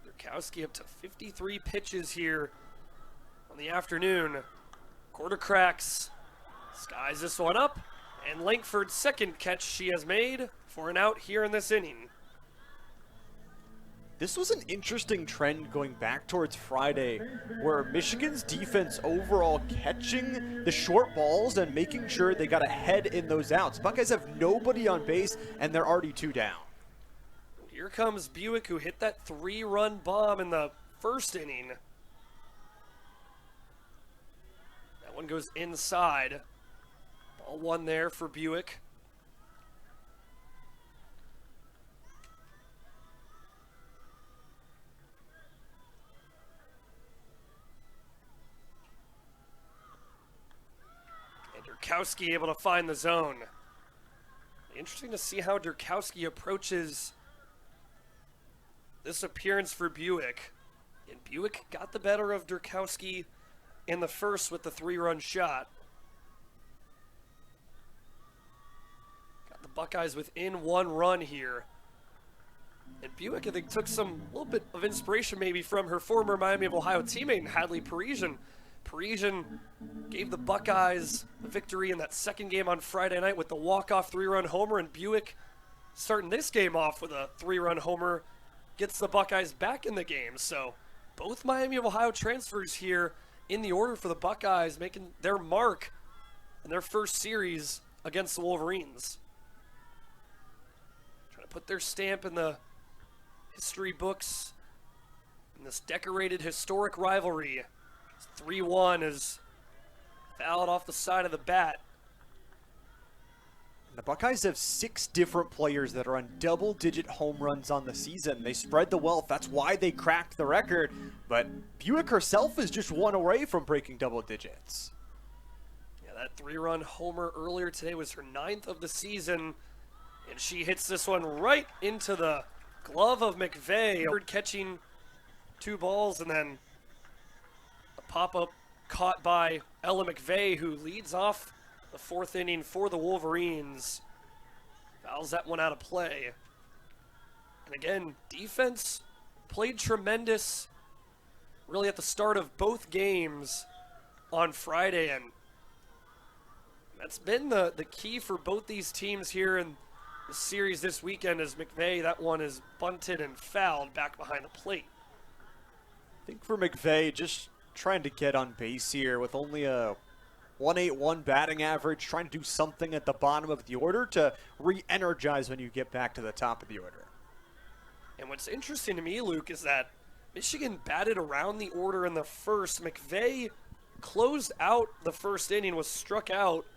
Durkowski up to 53 pitches here on the afternoon. Quartercracks skies this one up, and Langford's second catch she has made for an out here in this inning. This was an interesting trend going back towards Friday, where Michigan's defense overall catching the short balls and making sure they got ahead in those outs. Buckeyes have nobody on base, and they're already 2 down. Here comes Buick, who hit that 3-run bomb in the first inning. That one goes inside. Ball 1 there for Buick. Durkowski able to find the zone. Interesting to see how Durkowski approaches this appearance for Buick. And Buick got the better of Durkowski in the first with the 3-run shot. Got the Buckeyes within 1 run here. And Buick, I think, took some little bit of inspiration maybe from her former Miami of Ohio teammate, Hadley Parisian. Parisian gave the Buckeyes a victory in that second game on Friday night with the walk-off 3-run homer, and Buick starting this game off with a 3-run homer gets the Buckeyes back in the game. So both Miami of Ohio transfers here in the order for the Buckeyes, making their mark in their first series against the Wolverines. Trying to put their stamp in the history books in this decorated historic rivalry. 3-1 is fouled off the side of the bat. The Buckeyes have 6 different players that are on double-digit home runs on the season. They spread the wealth. That's why they cracked the record. But Buick herself is just 1 away from breaking double digits. Yeah, that 3-run homer earlier today was her 9th of the season. And she hits this one right into the glove of McVeigh. Catching 2 balls and then a pop-up caught by Ella McVeigh, who leads off the 4th inning for the Wolverines. Fouls that one out of play. And again, defense played tremendous really at the start of both games on Friday, and that's been the key for both these teams here in the series this weekend. As McVeigh, that one is bunted and fouled back behind the plate. I think for McVeigh, just trying to get on base here with only a 181 batting average, trying to do something at the bottom of the order to re-energize when you get back to the top of the order. And what's interesting to me, Luke, is that Michigan batted around the order in the first. McVeigh closed out the first inning, was struck out,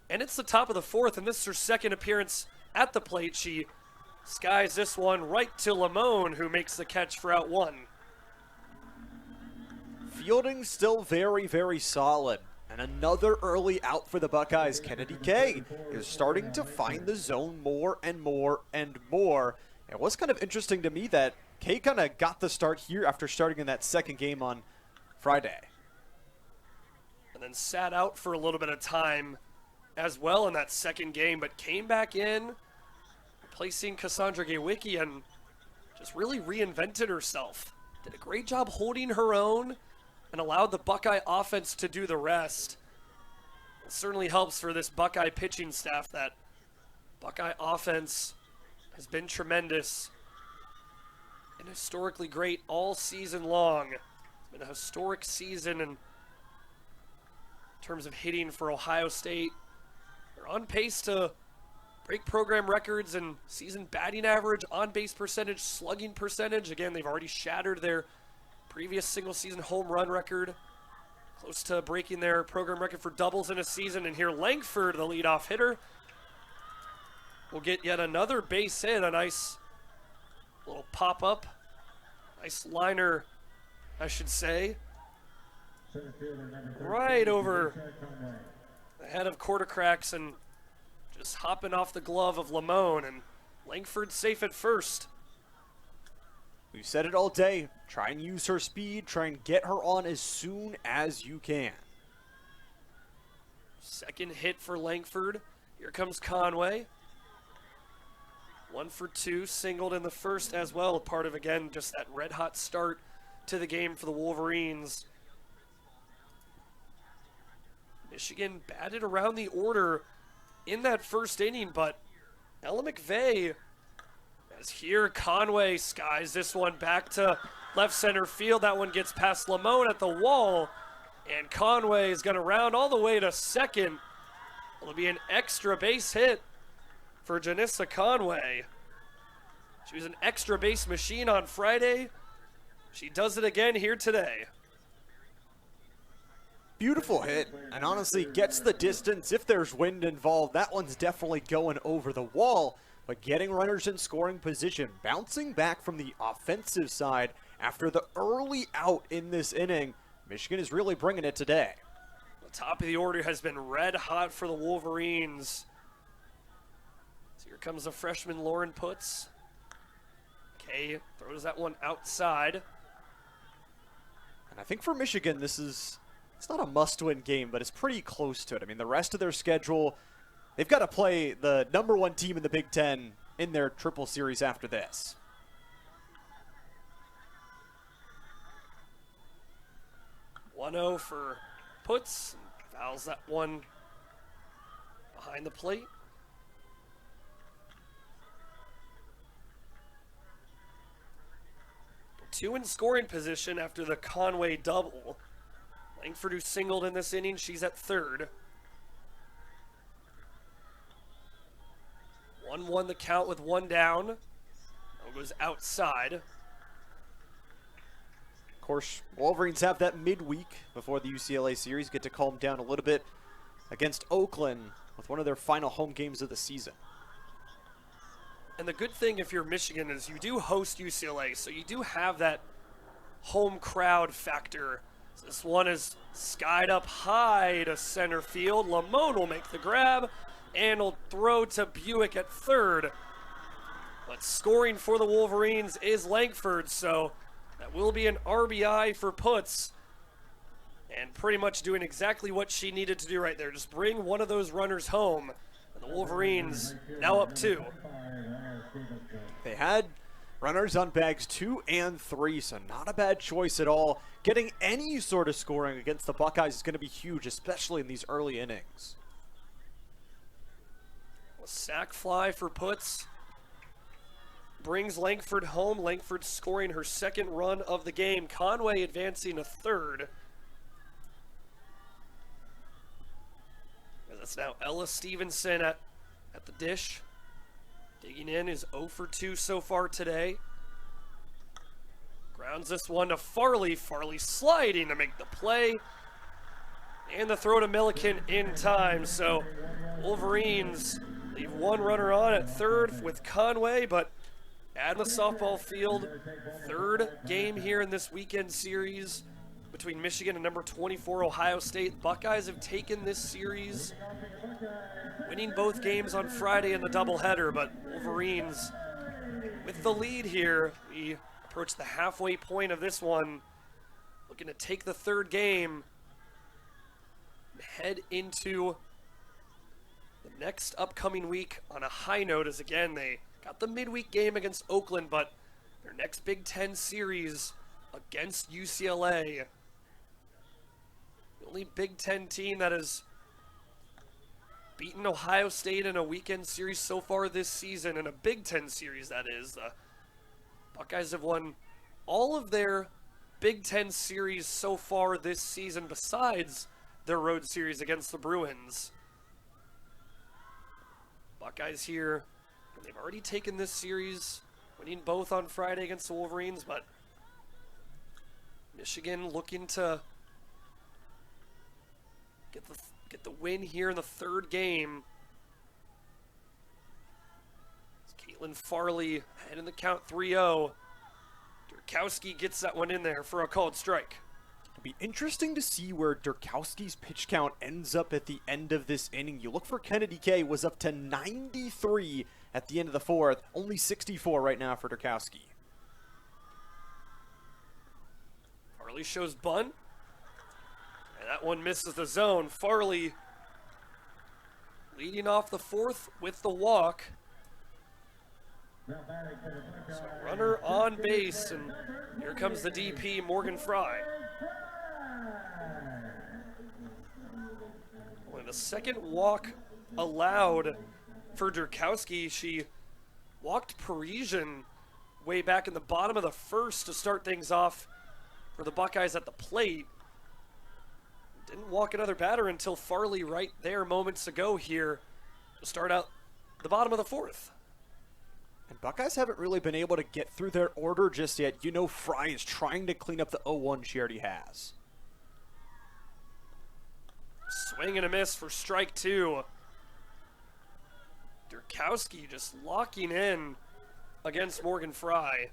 and it's the top of the 4th, and this is her second appearance at the plate. She skies this one right to Lamone, who makes the catch for out 1. Fielding still very, very solid. And another early out for the Buckeyes. Kennedy K is starting to find the zone more and more and more. It was kind of interesting to me that K kind of got the start here after starting in that second game on Friday. And then sat out for a little bit of time as well in that second game, but came back in, replacing Cassandra Gawicki, and just really reinvented herself. Did a great job holding her own and allowed the Buckeye offense to do the rest. It certainly helps for this Buckeye pitching staff. That Buckeye offense has been tremendous and historically great all season long. It's been a historic season in terms of hitting for Ohio State. They're on pace to break program records in season batting average, on-base percentage, slugging percentage. Again, they've already shattered their previous single-season home run record, close to breaking their program record for doubles in a season. And here Langford, the leadoff hitter, will get yet another base hit. A nice little pop-up, nice liner, I should say, right over the head of Quartercracks and just hopping off the glove of Lamone. And Langford safe at first. We've said it all day. Try and use her speed. Try and get her on as soon as you can. Second hit for Langford. Here comes Conway. 1 for 2, singled in the first as well. Part of, again, just that red-hot start to the game for the Wolverines. Michigan batted around the order in that first inning, but Ella McVeigh, as here Conway skies this one back to left center field. That one gets past Lamone at the wall, and Conway is going to round all the way to second. It'll be an extra base hit for Janissa Conway. She was an extra base machine on Friday. She does it again here today. Beautiful hit, and honestly gets the distance. If there's wind involved, that one's definitely going over the wall, but getting runners in scoring position, bouncing back from the offensive side after the early out in this inning. Michigan is really bringing it today. top of the order has been red hot for the Wolverines. So here comes the freshman Lauren Putz. Kay throws that one outside. And I think for Michigan, it's not a must-win game, but it's pretty close to it. I mean, the rest of their schedule, they've got to play the #1 team in the Big Ten in their triple series after this. (1-0) for Putz. Fouls that one behind the plate. Two in scoring position after the Conway double. Langford, who singled in this inning, she's at third. 1-1 the count with one down. That goes outside. Of course, Wolverines have that midweek before the UCLA series, get to calm down a little bit against Oakland with one of their final home games of the season. And the good thing if you're Michigan is you do host UCLA, so you do have that home crowd factor. So this one is skied up high to center field. Lamone will make the grab and will throw to Buick at third. But scoring for the Wolverines is Langford, so that will be an RBI for Putz. And pretty much doing exactly what she needed to do right there. Just bring one of those runners home. And the Wolverines now up 2. They had runners on bags 2 and 3, so not a bad choice at all. Getting any sort of scoring against the Buckeyes is going to be huge, especially in these early innings. A sac fly for Putz. Brings Langford home. Langford scoring her second run of the game. Conway advancing to third. That's now Ella Stevenson at the dish. Digging in is 0 for 2 so far today. Grounds this one to Farley. Farley sliding to make the play. And the throw to Milliken in time. So Wolverines leave one runner on at third with Conway, but at the softball field, third game here in this weekend series between Michigan and number 24 Ohio State. Buckeyes have taken this series, winning both games on Friday in the doubleheader, but Wolverines with the lead here. We approach the halfway point of this one, looking to take the third game and head into the next upcoming week on a high note, as again they got the midweek game against Oakland, but their next Big Ten series against UCLA. The only Big Ten team that has beaten Ohio State in a weekend series so far this season, in a Big Ten series that is. The Buckeyes have won all of their Big Ten series so far this season besides their road series against the Bruins. Buckeyes here, they've already taken this series, winning both on Friday against the Wolverines, but Michigan looking to get the win here in the third game. Caitlin Farley ahead in the count 3-0. Durkowski gets that one in there for a called strike. It'll be interesting to see where Durkowski's pitch count ends up at the end of this inning. You look for Kennedy K, was up to 93 at the end of the fourth. Only 64 right now for Durkowski. Farley shows bunt. And that one misses the zone. Farley leading off the fourth with the walk. So runner on base, and here comes the DP, Morgan Fry. Only the second walk allowed for Durkowski. She walked Parisian way back in the bottom of the first to start things off for the Buckeyes at the plate. Didn't walk another batter until Farley right there moments ago here to start out the bottom of the fourth. And Buckeyes haven't really been able to get through their order just yet. You know Fry is trying to clean up the 0-1 she already has. Swing and a miss for strike 2. Durkowski just locking in against Morgan Fry.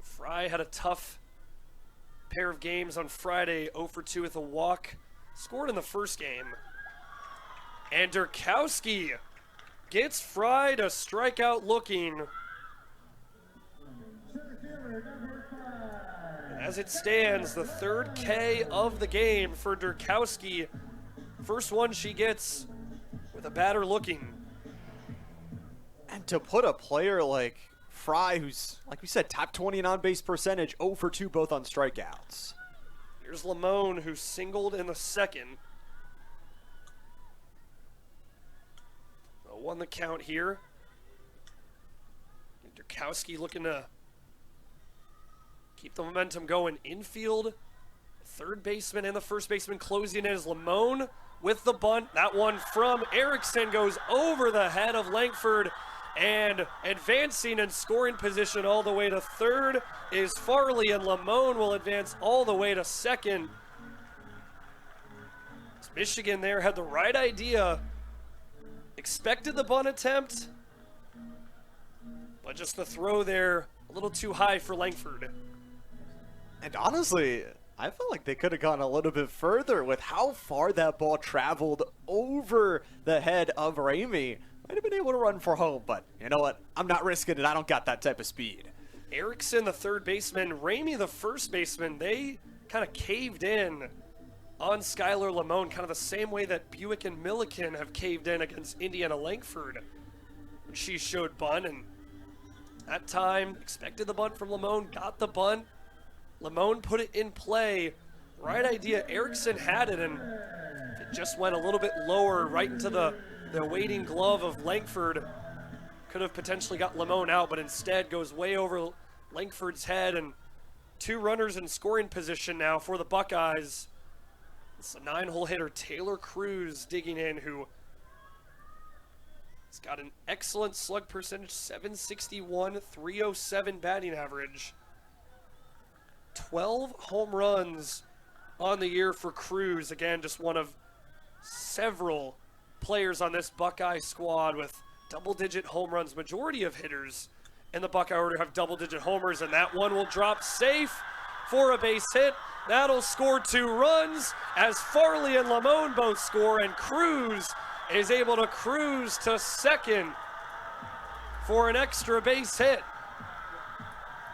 Fry had a tough pair of games on Friday, 0 for 2 with a walk. Scored in the first game. And Durkowski gets fried, a strikeout looking. As it stands, the third K of the game for Durkowski. First one she gets with a batter looking. And to put a player like Fry, who's, like we said, top 20 in on-base percentage, 0 for 2 both on strikeouts. Here's Lamone, who singled in the second. Won the count here. Durkowski looking to keep the momentum going. Infield, third baseman and the first baseman closing in is Lamone with the bunt. That one from Erickson goes over the head of Langford, and advancing in scoring position all the way to third is Farley, and Lamone will advance all the way to second. Michigan there had the right idea. Expected the bunt attempt, but just the throw there a little too high for Langford. And honestly, I felt like they could have gone a little bit further with how far that ball traveled over the head of Ramey. Might have been able to run for home, but you know what? I'm not risking it. I don't got that type of speed. Erickson, the third baseman, Ramey, the first baseman, they kind of caved in on Skylar Lamone, kind of the same way that Buick and Milliken have caved in against Indiana Langford. She showed bunt, and that time expected the bunt from Lamone, got the bunt. Lamone put it in play. Right idea. Erickson had it, and it just went a little bit lower right into the waiting glove of Langford. Could have potentially got Lamone out, but instead goes way over Langford's head, and 2 runners in scoring position now for the Buckeyes. It's a 9-hole hitter, Taylor Cruz, digging in, who has got an excellent slug percentage, 761, 307 batting average. 12 home runs on the year for Cruz. Again, just one of several players on this Buckeye squad with double-digit home runs. Majority of hitters in the Buckeye order have double-digit homers, and that one will drop safe for a base hit. That'll score 2 runs as Farley and Lamone both score, and Cruz is able to cruise to second for an extra base hit.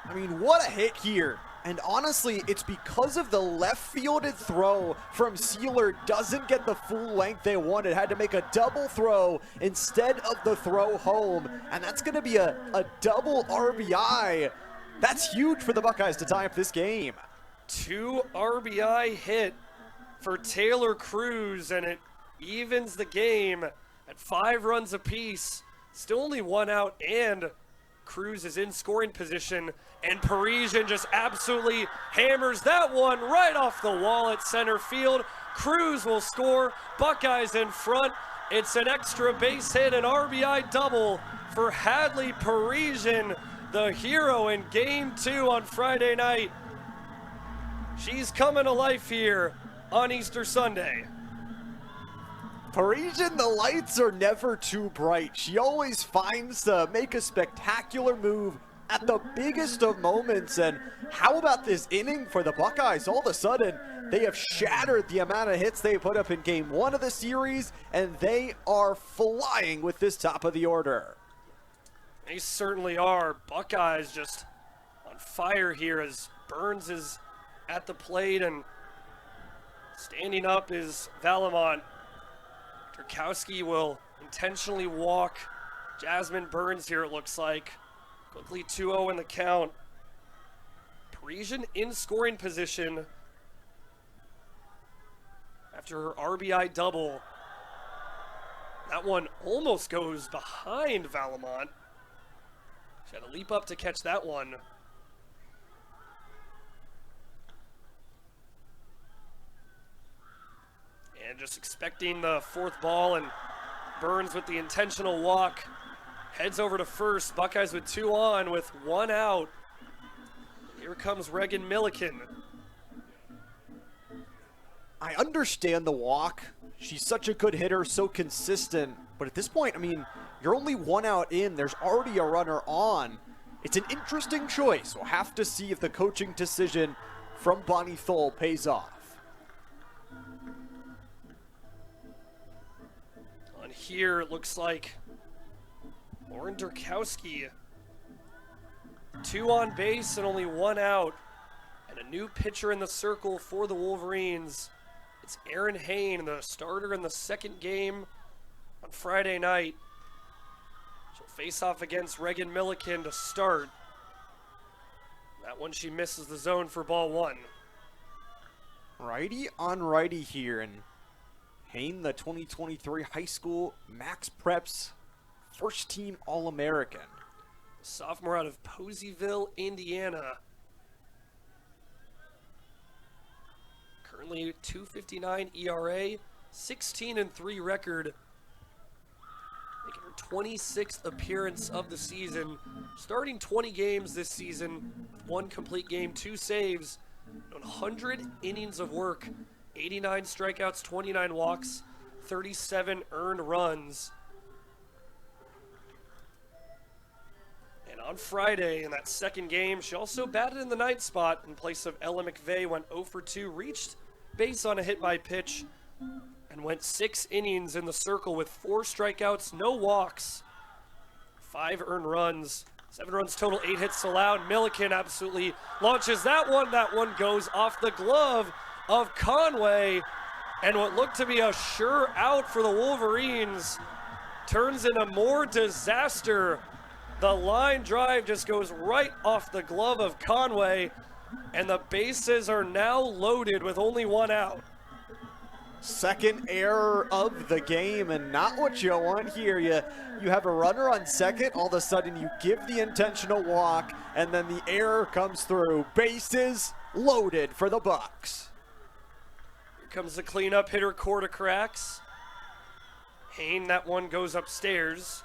I mean, what a hit here. And honestly, it's because of the left-fielded throw from Sealer doesn't get the full length they wanted. Had to make a double throw instead of the throw home. And that's going to be a double RBI. That's huge for the Buckeyes to tie up this game. 2 RBI hit for Taylor Cruz, and it evens the game at 5 runs apiece. Still only 1 out, and Cruz is in scoring position, and Parisian just absolutely hammers that one right off the wall at center field. Cruz will score. Buckeyes in front. It's an extra base hit, an RBI double for Hadley Parisian, the hero in Game 2 on Friday night. She's coming to life here on Easter Sunday. Parisian, the lights are never too bright. She always finds to make a spectacular move at the biggest of moments. And how about this inning for the Buckeyes? All of a sudden, they have shattered the amount of hits they put up in Game 1 of the series, and they are flying with this top of the order. They certainly are. Buckeyes just on fire here as Burns is at the plate, and standing up is Valamont. Durkowski will intentionally walk Jasmine Burns here, it looks like. Quickly 2-0 in the count. Parisian in scoring position after her RBI double. That one almost goes behind Valamont. She had to leap up to catch that one. And just expecting the 4th ball, and Burns with the intentional walk heads over to first. Buckeyes with 2 on with 1 out. Here comes Reagan Milliken. I understand the walk. She's such a good hitter, so consistent. But at this point, I mean, you're only 1 out in. There's already a runner on. It's an interesting choice. We'll have to see if the coaching decision from Bonnie Thole pays off. On here, it looks like Lauren Durkowski, 2 on base and only 1 out. And a new pitcher in the circle for the Wolverines. It's Erin Hain, the starter in the second game on Friday night. She'll face off against Reagan Milliken to start. That one she misses the zone for ball 1. Righty on righty here, and Hain, the 2023 high school Max Preps first team All-American. Sophomore out of Poseyville, Indiana. Currently 2.59 ERA, 16-3 record. Making her 26th appearance of the season. Starting 20 games this season, 1 complete game, 2 saves, 100 innings of work, 89 strikeouts, 29 walks, 37 earned runs. And on Friday, in that second game, she also batted in the 9th spot in place of Ella McVeigh, went 0 for 2, reached base on a hit by pitch, and went 6 innings in the circle with 4 strikeouts, no walks, 5 earned runs, 7 runs total, 8 hits allowed. Milliken absolutely launches that one. That one goes off the glove of Conway, and what looked to be a sure out for the Wolverines turns into more disaster. The line drive just goes right off the glove of Conway, and the bases are now loaded with only 1 out. Second error of the game, and not what you want here. You have a runner on second, all of a sudden you give the intentional walk, and then the error comes through. Bases loaded for the Bucks. Here comes the cleanup hitter, Corda cracks. Hain, that one goes upstairs.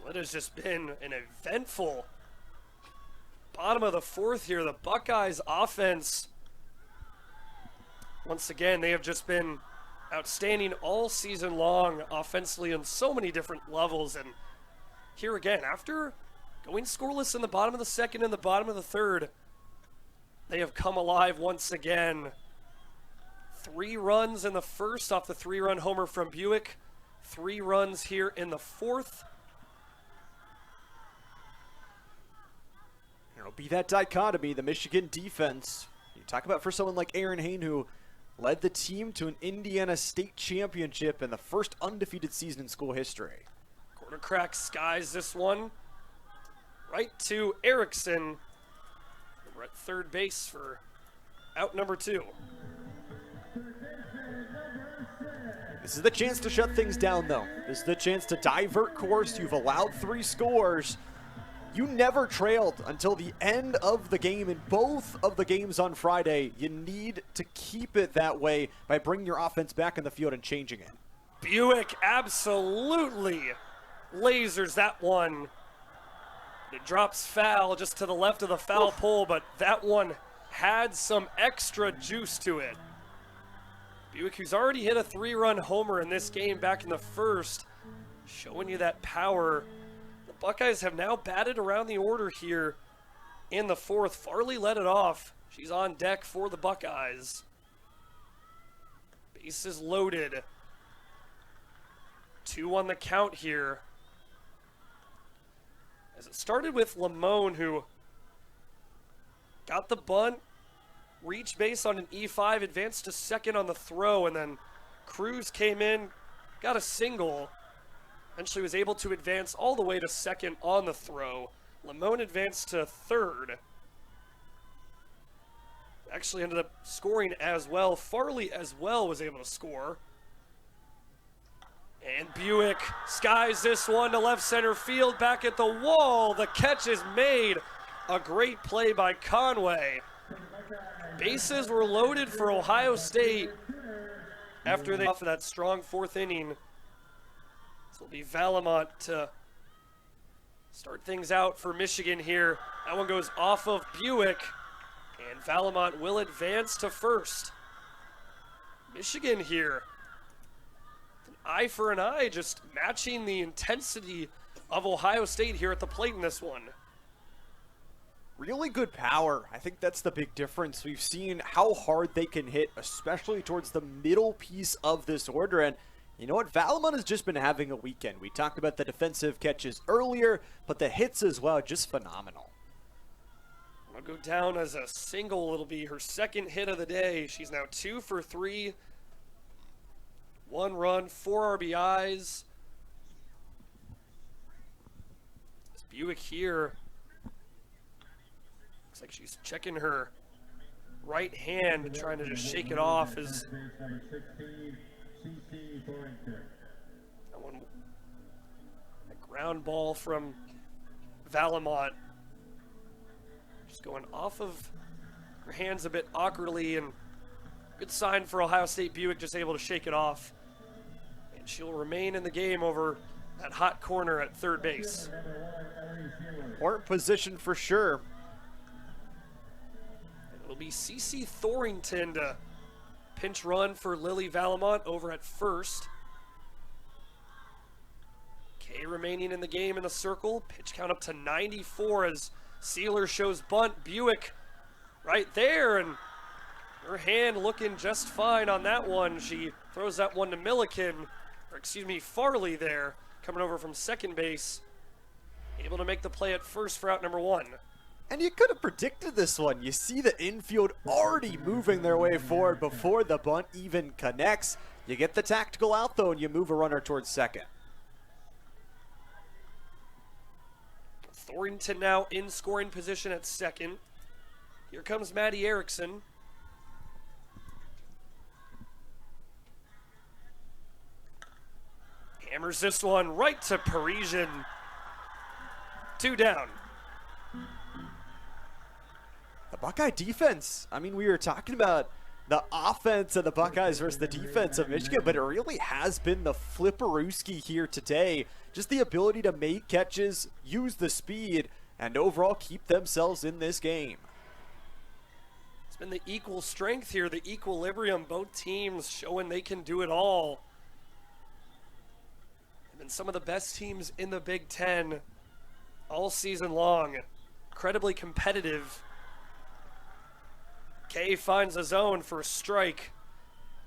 It has just been an eventful bottom of the 4th here. The Buckeyes offense, once again, they have just been outstanding all season long offensively on so many different levels. And here again, after going scoreless in the bottom of the 2nd and the bottom of the 3rd, they have come alive once again. 3 runs in the 1st off the 3-run homer from Buick. 3 runs here in the 4th. It'll be that dichotomy, the Michigan defense. You talk about for someone like Erin Hain, who led the team to an Indiana State championship in the first undefeated season in school history. Corner crack skies this one right to Erickson. We're at third base for out number 2. This is the chance to shut things down, though. This is the chance to divert course. You've allowed 3 scores. You never trailed until the end of the game in both of the games on Friday. You need to keep it that way by bringing your offense back in the field and changing it. Buick absolutely lasers that one. It drops foul just to the left of the foul pole, but that one had some extra juice to it. Buick, who's already hit a 3-run homer in this game back in the 1st, showing you that power. The Buckeyes have now batted around the order here in the 4th. Farley led it off. She's on deck for the Buckeyes. Bases loaded. 2 on the count here. As it started with Lamone, who got the bunt, reached base on an E5, advanced to second on the throw, and then Cruz came in, got a single. Eventually was able to advance all the way to second on the throw. Lamone advanced to third. Actually ended up scoring as well. Farley as well was able to score. And Buick skies this one to left center field, back at the wall. The catch is made. A great play by Conway. Bases were loaded for Ohio State after they off of that strong 4th inning. So it'll be Valamont to start things out for Michigan here. That one goes off of Buick, and Valamont will advance to first. Michigan here, an eye for an eye, just matching the intensity of Ohio State here at the plate in this one. Really good power. I think that's the big difference. We've seen how hard they can hit, especially towards the middle piece of this order. And you know what? Valamon has just been having a weekend. We talked about the defensive catches earlier, but the hits as well, just phenomenal. I'll go down as a single. It'll be her second hit of the day. She's now 2 for 3. 1 run, 4 RBIs. It's Buick here. Looks like she's checking her right hand and trying to just shake it off as that one, a ground ball from Valamont. Just going off of her hands a bit awkwardly, and good sign for Ohio State. Buick just able to shake it off. And she'll remain in the game over that hot corner at third base. Important position for sure. It'll be CeCe Thorington to pinch run for Lily Valamont over at first. Kay remaining in the game in the circle. Pitch count up to 94 as Sealer shows bunt. Buick right there, and her hand looking just fine on that one. She throws that one to Milliken, or excuse me, Farley there, coming over from second base. Able to make the play at first for out number 1. And you could have predicted this one. You see the infield already moving their way forward before the bunt even connects. You get the tactical out, though, and you move a runner towards second. Thorington now in scoring position at second. Here comes Maddie Erickson. Hammers this one right to Parisian. 2 down. The Buckeye defense, I mean, we were talking about the offense of the Buckeyes versus the defense of Michigan, but it really has been the flipperooski here today. Just the ability to make catches, use the speed, and overall keep themselves in this game. It's been the equal strength here, the equilibrium, both teams showing they can do it all. They've been some of the best teams in the Big Ten all season long. Incredibly competitive. Kay finds a zone for a strike.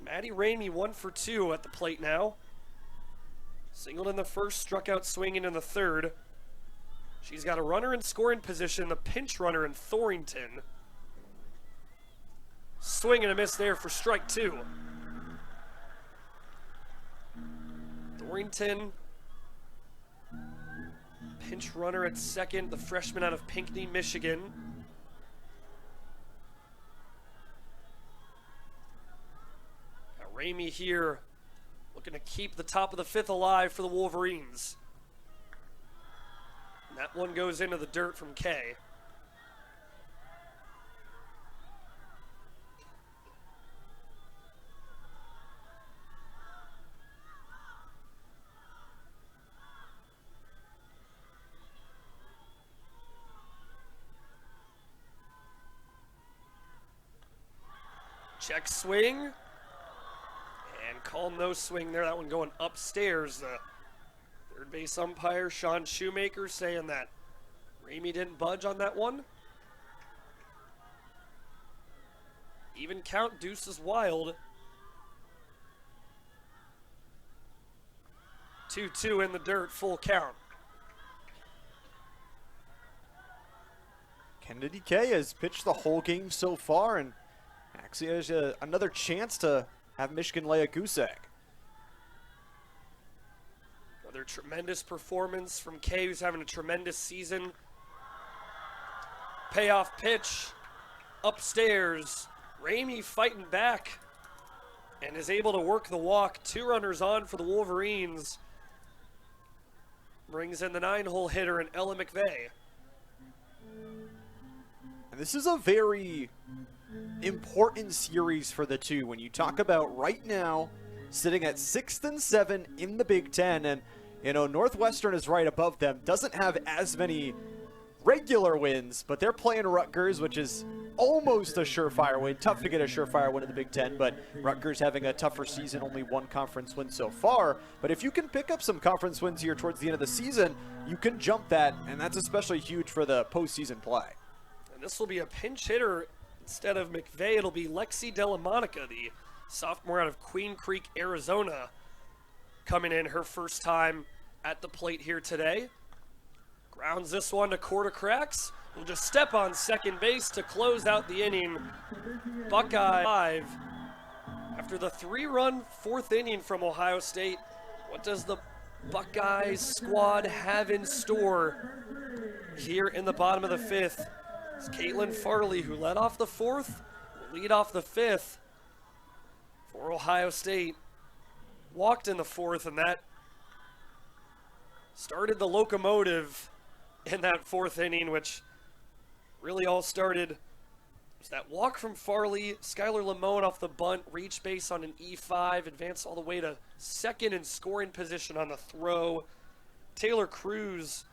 Maddie Ramey 1 for 2 at the plate now. Singled in the first, struck out swinging in the third. She's got a runner in scoring position, the pinch runner in Thorington. Swing and a miss there for strike 2. Thorington, pinch runner at second, the freshman out of Pinckney, Michigan. Ramey here looking to keep the top of the 5th alive for the Wolverines. And that one goes into the dirt from Kay. Check swing. And call no swing there. That one going upstairs. The third base umpire, Sean Shoemaker, saying that Ramey didn't budge on that one. Even count, deuce is wild. 2-2 in the dirt, full count. Kennedy Kay has pitched the whole game so far, and actually has another chance to have Michigan lay a goose egg. Another tremendous performance from Kay, who's having a tremendous season. Payoff pitch upstairs. Ramey fighting back and is able to work the walk. 2 runners on for the Wolverines. Brings in the 9-hole hitter in Ella McVeigh. And this is a very important series for the two. When you talk about right now sitting at 6th and 7 in the Big Ten, and you know Northwestern is right above them, doesn't have as many regular wins, but they're playing Rutgers, which is almost a surefire win. Tough to get a surefire win in the Big Ten, but Rutgers having a tougher season, only one conference win so far. But if you can pick up some conference wins here towards the end of the season, you can jump that, and that's especially huge for the postseason play. And this will be a pinch hitter. Instead of McVeigh, it'll be Lexi Delamonica, the sophomore out of Queen Creek, Arizona, coming in her first time at the plate here today. Grounds this one to quarter cracks. Will just step on second base to close out the inning. Buckeye 5. After the 3-run fourth inning from Ohio State, what does the Buckeyes squad have in store here in the bottom of the fifth? It's Caitlin Farley, who led off the fourth, will lead off the fifth for Ohio State. Walked in the fourth, and that started the locomotive in that fourth inning, which really all started was that walk from Farley. Skylar Lamone off the bunt, reach base on an E5, advanced all the way to second in scoring position on the throw. Taylor Cruz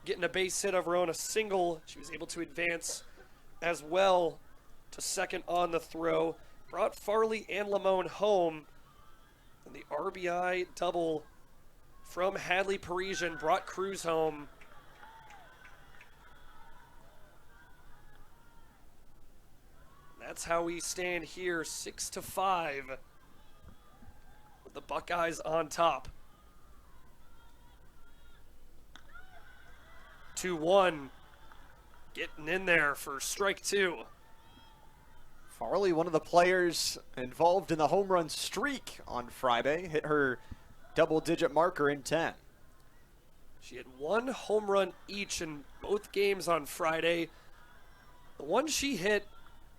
getting a base hit of her own, a single. She was able to advance as well to second on the throw. Brought Farley and Lamone home. And the RBI double from Hadley Parisian brought Cruz home. That's how we stand here, 6-5, with the Buckeyes on top. 2-1, getting in there for strike two. Farley, one of the players involved in the home run streak on Friday, hit her double-digit marker in 10. She had one home run each in both games on Friday. The one she hit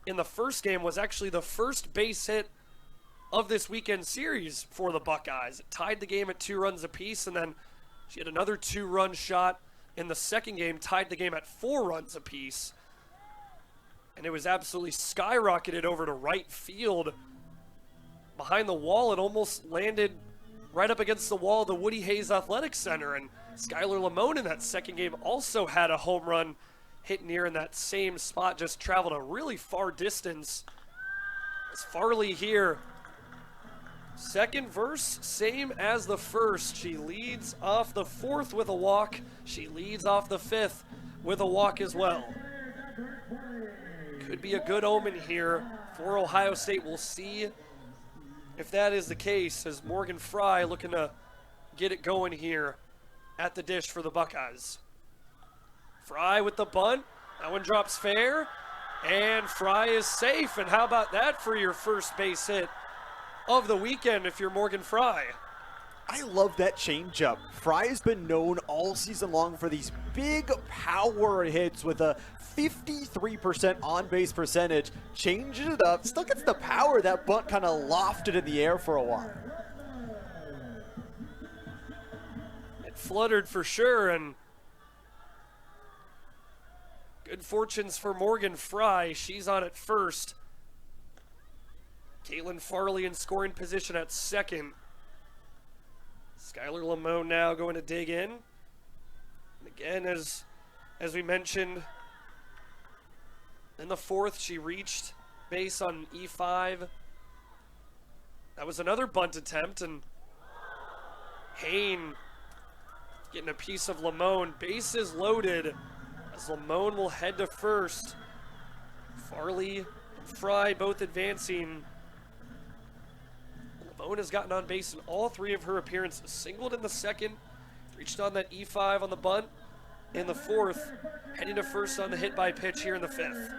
in the first game was actually the first base hit of this weekend series for the Buckeyes. It tied the game at 2 runs apiece, and then she had another 2-run shot in the second game, tied the game at 4 runs apiece. And it was absolutely skyrocketed over to right field. Behind the wall, it almost landed right up against the wall of the Woody Hayes Athletic Center. And Skylar Lamone in that second game also had a home run hit near in that same spot, just traveled a really far distance. As Farley here, second verse, same as the first. She leads off the fourth with a walk. She leads off the fifth with a walk as well. Could be a good omen here for Ohio State. We'll see if that is the case, as Morgan Fry looking to get it going here at the dish for the Buckeyes. Fry with the bunt. That one drops fair. And Fry is safe. And how about that for your first base hit of the weekend if you're Morgan Fry? I love that changeup. Fry has been known all season long for these big power hits with a 53% on-base percentage. Changes it up. Still gets the power. That bunt kind of lofted in the air for a while. It fluttered for sure, and good fortunes for Morgan Fry. She's on at first. Caitlin Farley in scoring position at second. Skylar Lamone now going to dig in. And again, as we mentioned, in the fourth, she reached base on E5. That was another bunt attempt, and Hain getting a piece of Lamone. Bases loaded, as Lamone will head to first. Farley and Fry both advancing. Lamone has gotten on base in all 3 of her appearances. Singled in the second, reached on that E5 on the bunt in the fourth, heading to first on the hit by pitch here in the fifth.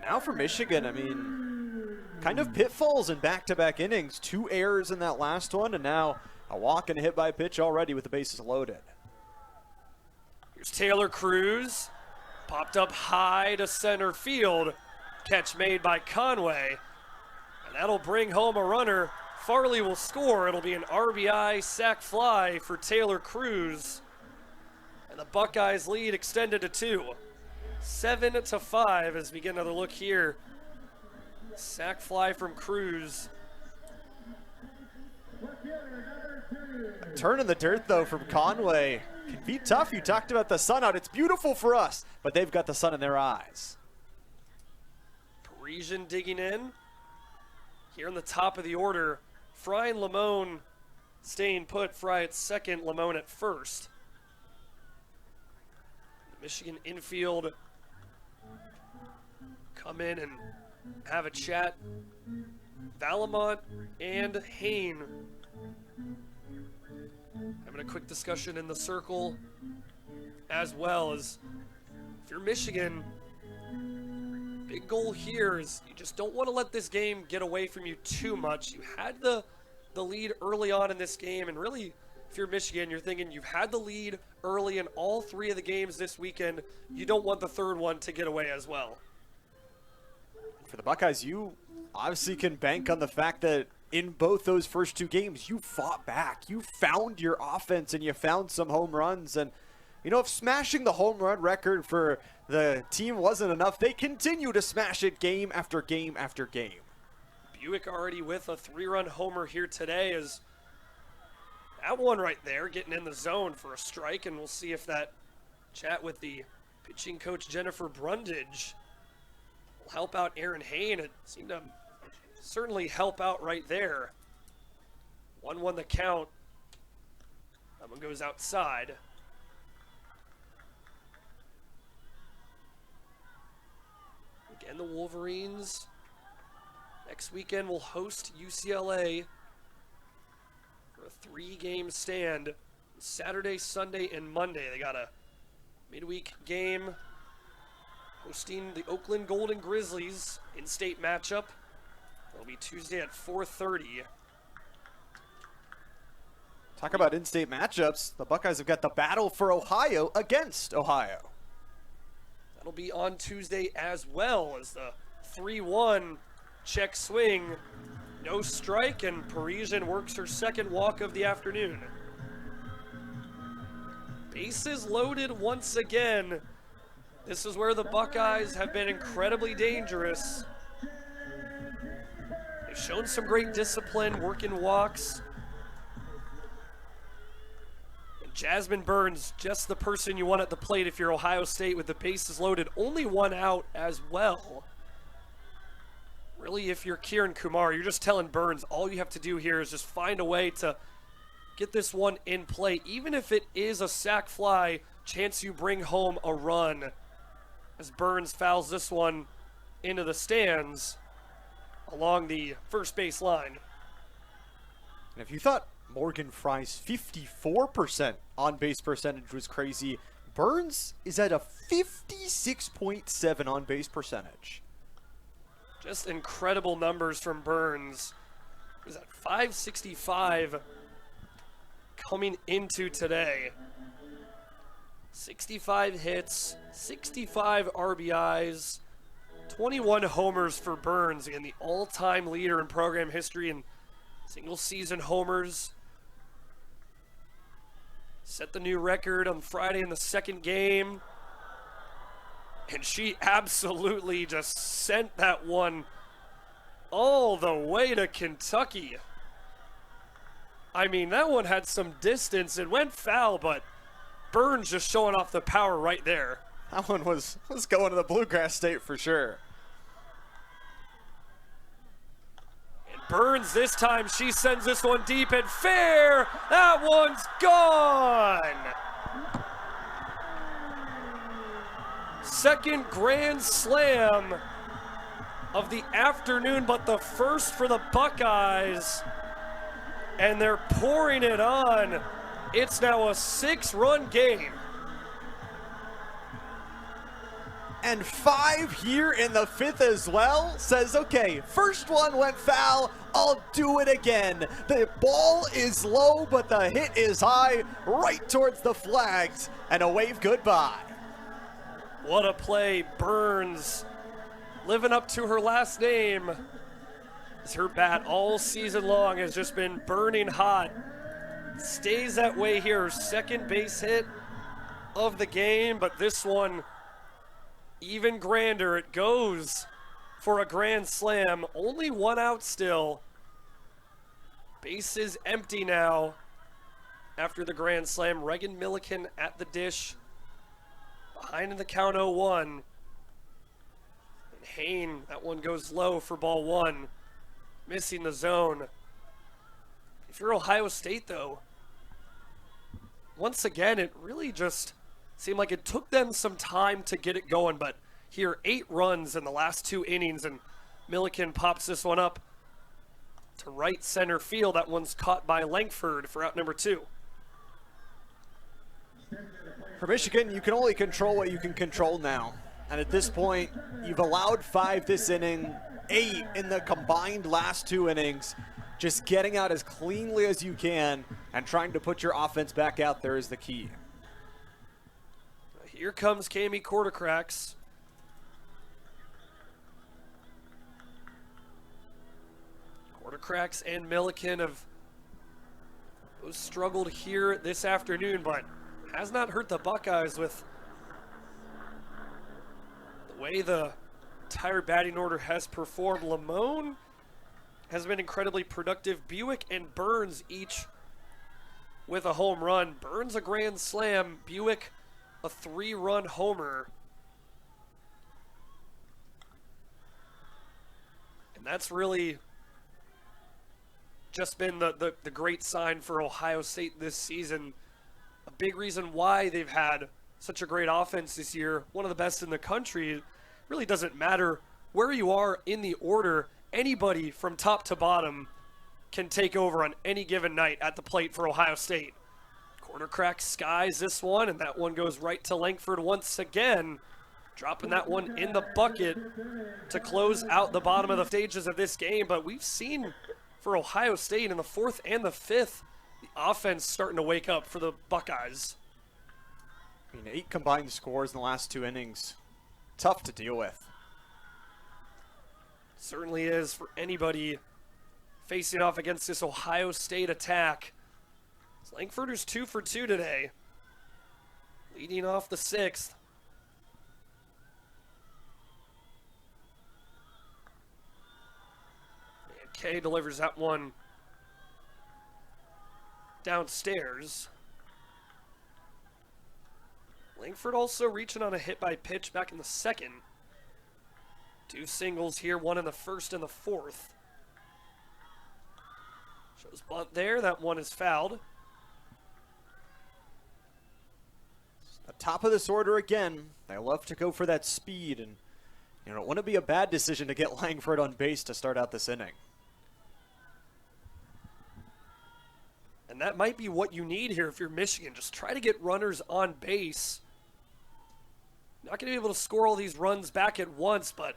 Now for Michigan, I mean, kind of pitfalls in back-to-back innings. 2 errors in that last one, and now a walk and a hit by pitch already with the bases loaded. Here's Taylor Cruz, popped up high to center field. Catch made by Conway, and that'll bring home a runner. Farley will score. It'll be an RBI sac fly for Taylor Cruz, and the Buckeyes lead extended to 2. 7-5 as we get another look here. Sac fly from Cruz. A turn in the dirt, though, from Conway. Can be tough. You talked about the sun out. It's beautiful for us, but they've got the sun in their eyes. Parisian digging in. Here in the top of the order, Fry and Lamone staying put. Fry at second, Lamone at first. The Michigan infield come in and have a chat. Valamont and Hain having a quick discussion in the circle, as well as if you're Michigan, big goal here is you just don't want to let this game get away from you too much. You had the lead early on in this game, and really, if you're Michigan, you're thinking you've had the lead early in all three of the games this weekend. You don't want the third one to get away as well. For the Buckeyes, you obviously can bank on the fact that in both those first two games, you fought back. You found your offense and you found some home runs. And, you know, if smashing the home run record for the team wasn't enough, they continue to smash it game after game after game. Buick already with a 3-run homer here today is that one right there getting in the zone for a strike. And we'll see if that chat with the pitching coach Jennifer Brundage will help out Aaron Hain. It seemed to certainly help out right there. 1-1 the count. That one goes outside. Again, the Wolverines next weekend will host UCLA for a 3-game stand. Saturday, Sunday, and Monday. They got a midweek game hosting the Oakland Golden Grizzlies in-state matchup. It'll be Tuesday at 4:30. Talk about in-state matchups. The Buckeyes have got the battle for Ohio against Ohio. That'll be on Tuesday as well, as the 3-1 check swing. No strike, and Parisian works her second walk of the afternoon. Bases loaded once again. This is where the Buckeyes have been incredibly dangerous. They've shown some great discipline, working walks. And Jasmine Burns, just the person you want at the plate if you're Ohio State with the bases loaded. Only one out as well. Really, if you're Kieran Kumar, you're just telling Burns all you have to do here is just find a way to get this one in play. Even if it is a sac fly, chance you bring home a run. As Burns fouls this one into the stands along the first base line. And if you thought Morgan Fry's 54% on-base percentage was crazy, Burns is at a 56.7 on-base percentage. Just incredible numbers from Burns. He was at 565 coming into today. 65 hits, 65 RBIs, 21 homers for Burns, again the all-time leader in program history in single-season homers. Set the new record on Friday in the second game. And she absolutely just sent that one all the way to Kentucky. I mean, that one had some distance. It went foul, but Burns just showing off the power right there. That one was going to the Bluegrass State for sure. And Burns this time, she sends this one deep and fair. That one's gone. Second grand slam of the afternoon, but the first for the Buckeyes. And they're pouring it on. It's now a 6-run game. And 5 here in the 5th as well. Says, okay, first one went foul. I'll do it again. The ball is low, but the hit is high, right towards the flags. And a wave goodbye. What a play. Burns living up to her last name. As her bat all season long has just been burning hot. Stays that way here. Her second base hit of the game, but this one even grander. It goes for a grand slam. Only one out still. Bases empty now. after the grand slam. Reagan Milliken at the dish. Behind in the count 0-1. And Hain, that one goes low for ball one. Missing the zone. If you're Ohio State, though, once again, it really just seemed like it took them some time to get it going. But here, 8 runs in the last 2 innings, and Milliken pops this one up to right center field. That one's caught by Langford for out number 2. For Michigan, you can only control what you can control now. And at this point, you've allowed 5 this inning, 8 in the combined last 2 innings. Just getting out as cleanly as you can and trying to put your offense back out there is the key. Here comes Cami Quartercracks. Quartercracks and Milliken have both struggled here this afternoon, but has not hurt the Buckeyes with the way the entire batting order has performed. Lamone has been incredibly productive. Buick and Burns each with a home run. Burns a grand slam. Buick a 3-run homer. And that's really just been the great sign for Ohio State this season. A big reason why they've had such a great offense this year, one of the best in the country. It really doesn't matter where you are in the order. Anybody from top to bottom can take over on any given night at the plate for Ohio State. Quartercrack skies this one, and that one goes right to Langford once again, dropping that one in the bucket to close out the bottom of the stages of this game. But we've seen for Ohio State in the 4th and the 5th, the offense starting to wake up for the Buckeyes. I mean, 8 combined scores in the last 2 innings. Tough to deal with. Certainly is for anybody facing off against this Ohio State attack. Langford is 2 for 2 today, leading off the 6th. And Kay delivers that one downstairs. Langford also reaching on a hit by pitch back in the 2nd. 2 singles here, one in the 1st and the 4th. Shows bunt there, that one is fouled. The top of this order again. They love to go for that speed, and it wouldn't be a bad decision to get Langford on base to start out this inning. And that might be what you need here if you're Michigan. Just try to get runners on base. Not going to be able to score all these runs back at once, but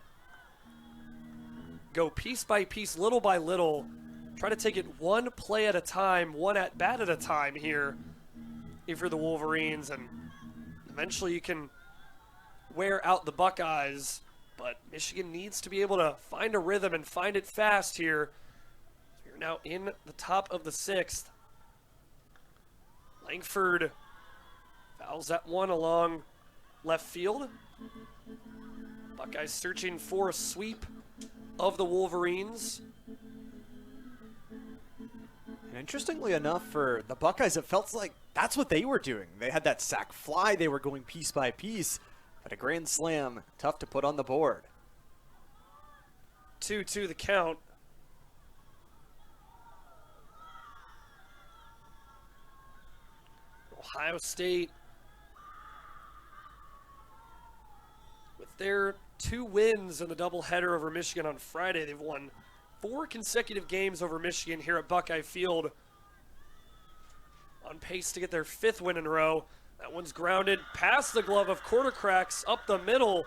go piece by piece, little by little. Try to take it one play at a time, one at bat at a time here if you're the Wolverines, and eventually you can wear out the Buckeyes. But Michigan needs to be able to find a rhythm and find it fast here. So you're now in the top of the 6th. Langford fouls that one along left field. Buckeyes searching for a sweep of the Wolverines. And interestingly enough, for the Buckeyes, it felt like that's what they were doing. They had that sac fly. They were going piece by piece. But a grand slam, tough to put on the board. 2-2 the count. Ohio State, with their 2 wins in the doubleheader over Michigan on Friday, they've won 4 consecutive games over Michigan here at Buckeye Field. On pace to get their 5th win in a row. That one's grounded past the glove of Quartercracks up the middle.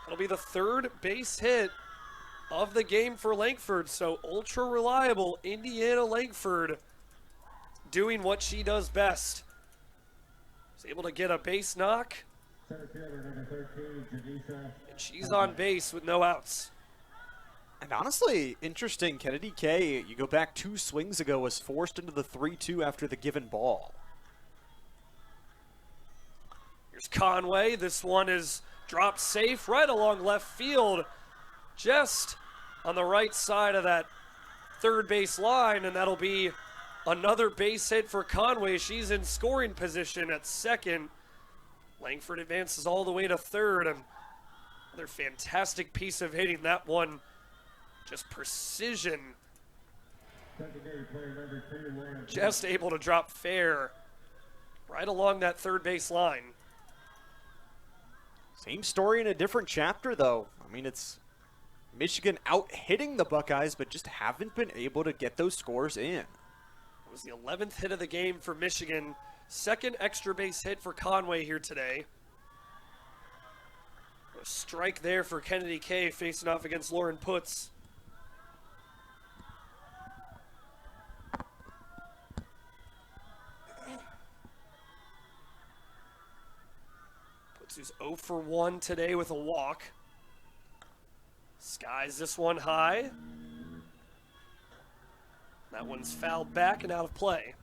That'll be the 3rd base hit of the game for Langford. So ultra reliable Indiana Langford doing what she does best. She's able to get a base knock. And she's on base with no outs. And honestly, interesting, Kennedy K, you go back 2 swings ago, was forced into the 3-2 after the given ball. Here's Conway. This one is dropped safe right along left field, just on the right side of that 3rd base line, and that'll be Another base hit for Conway. She's in scoring position at second. Langford advances all the way to third. And another fantastic piece of hitting. That one, just precision. Just able to drop fair right along that third base line. Same story in a different chapter, though. I mean, it's Michigan out hitting the Buckeyes, but just haven't been able to get those scores in. It was the 11th hit of the game for Michigan. Second extra base hit for Conway here today. A strike there for Kennedy K facing off against Lauren Putz. Putz who's 0 for 1 today with a walk. Skies this one high. That one's fouled back and out of play.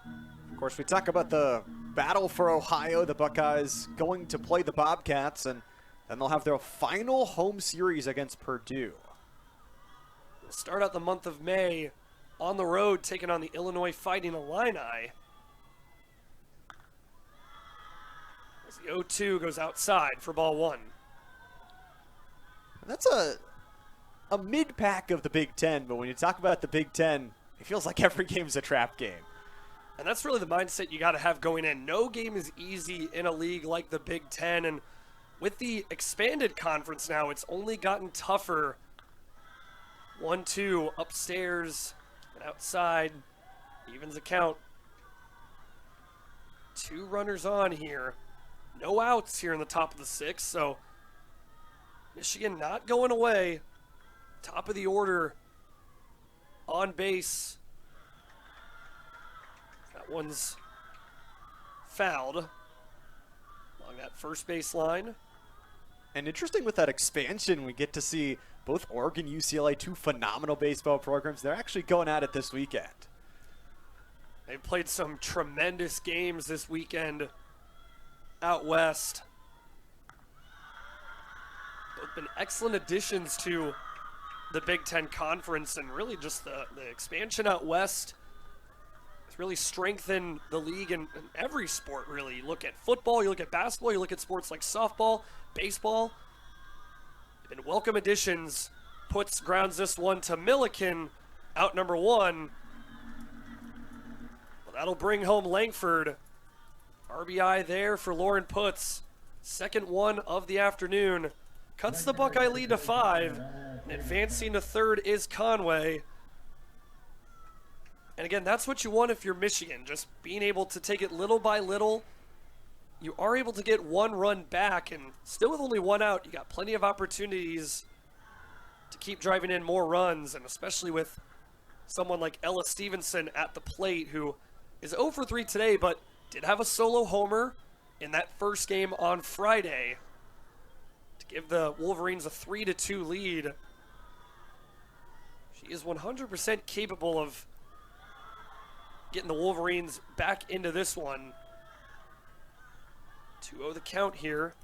Of course, we talk about the battle for Ohio, the Buckeyes going to play the Bobcats, and then they'll have their final home series against Purdue. We'll start out the month of May on the road, taking on the Illinois Fighting Illini. As the 0-2 goes outside for ball one. That's a mid-pack of the Big Ten, but when you talk about the Big Ten, it feels like every game's a trap game. And that's really the mindset you got to have going in. No game is easy in a league like the Big Ten, and with the expanded conference now, it's only gotten tougher. 1-2 upstairs and outside, evens the count. 2 runners on here. No outs here in the top of the 6th, so Michigan not going away. Top of the order on base. That one's fouled along that first base line. And interesting with that expansion, we get to see both Oregon, UCLA, 2 phenomenal baseball programs. They're actually going at it this weekend. They've played some tremendous games this weekend out west. Both been excellent additions to the Big Ten Conference, and really just the expansion out west has really strengthened the league in every sport, really. You look at football, you look at basketball, you look at sports like softball, baseball. They've been welcome additions. Putz grounds this one to Milliken, out number 1. Well, that'll bring home Langford. RBI there for Lauren Putz. Second one of the afternoon. Cuts the Buckeye lead to 5. And advancing to third is Conway. And again, that's what you want if you're Michigan. Just being able to take it little by little. You are able to get 1 run back, and still with only 1 out, you got plenty of opportunities to keep driving in more runs, and especially with someone like Ella Stevenson at the plate, who is 0 for 3 today, but did have a solo homer in that first game on Friday to give the Wolverines a 3-2 lead. She is 100% capable of getting the Wolverines back into this one. 2-0 the count here.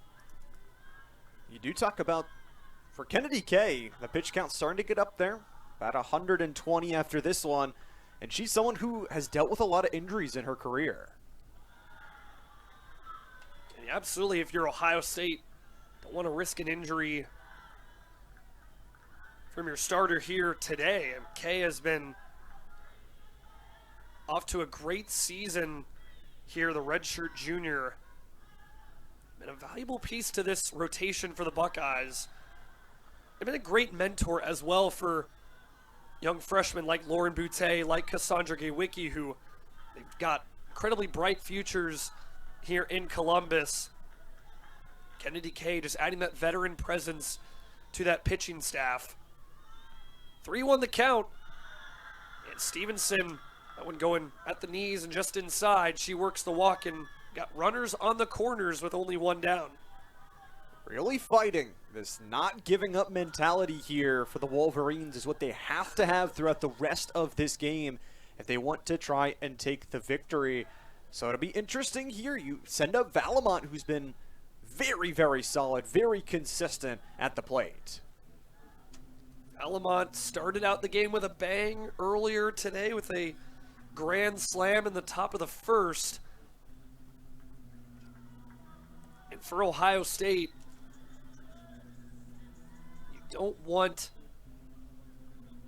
You do talk about, for Kennedy K, the pitch count's starting to get up there. About 120 after this one. And she's someone who has dealt with a lot of injuries in her career. And absolutely, if you're Ohio State, don't want to risk an injury from your starter here today. And Kay has been off to a great season here, the redshirt junior. Been a valuable piece to this rotation for the Buckeyes. They've been a great mentor as well for young freshmen like Lauren Boutte, like Cassandra Gawicki, who they've got incredibly bright futures here in Columbus. Kennedy K just adding that veteran presence to that pitching staff. 3-1 the count. And Stevenson, that one going at the knees and just inside. She works the walk and got runners on the corners with only 1 down. Really fighting. This not giving up mentality here for the Wolverines is what they have to have throughout the rest of this game if they want to try and take the victory. So it'll be interesting here. You send up Valamont, who's been very, very solid, very consistent at the plate. Valamont started out the game with a bang earlier today with a grand slam in the top of the first. And for Ohio State, you don't want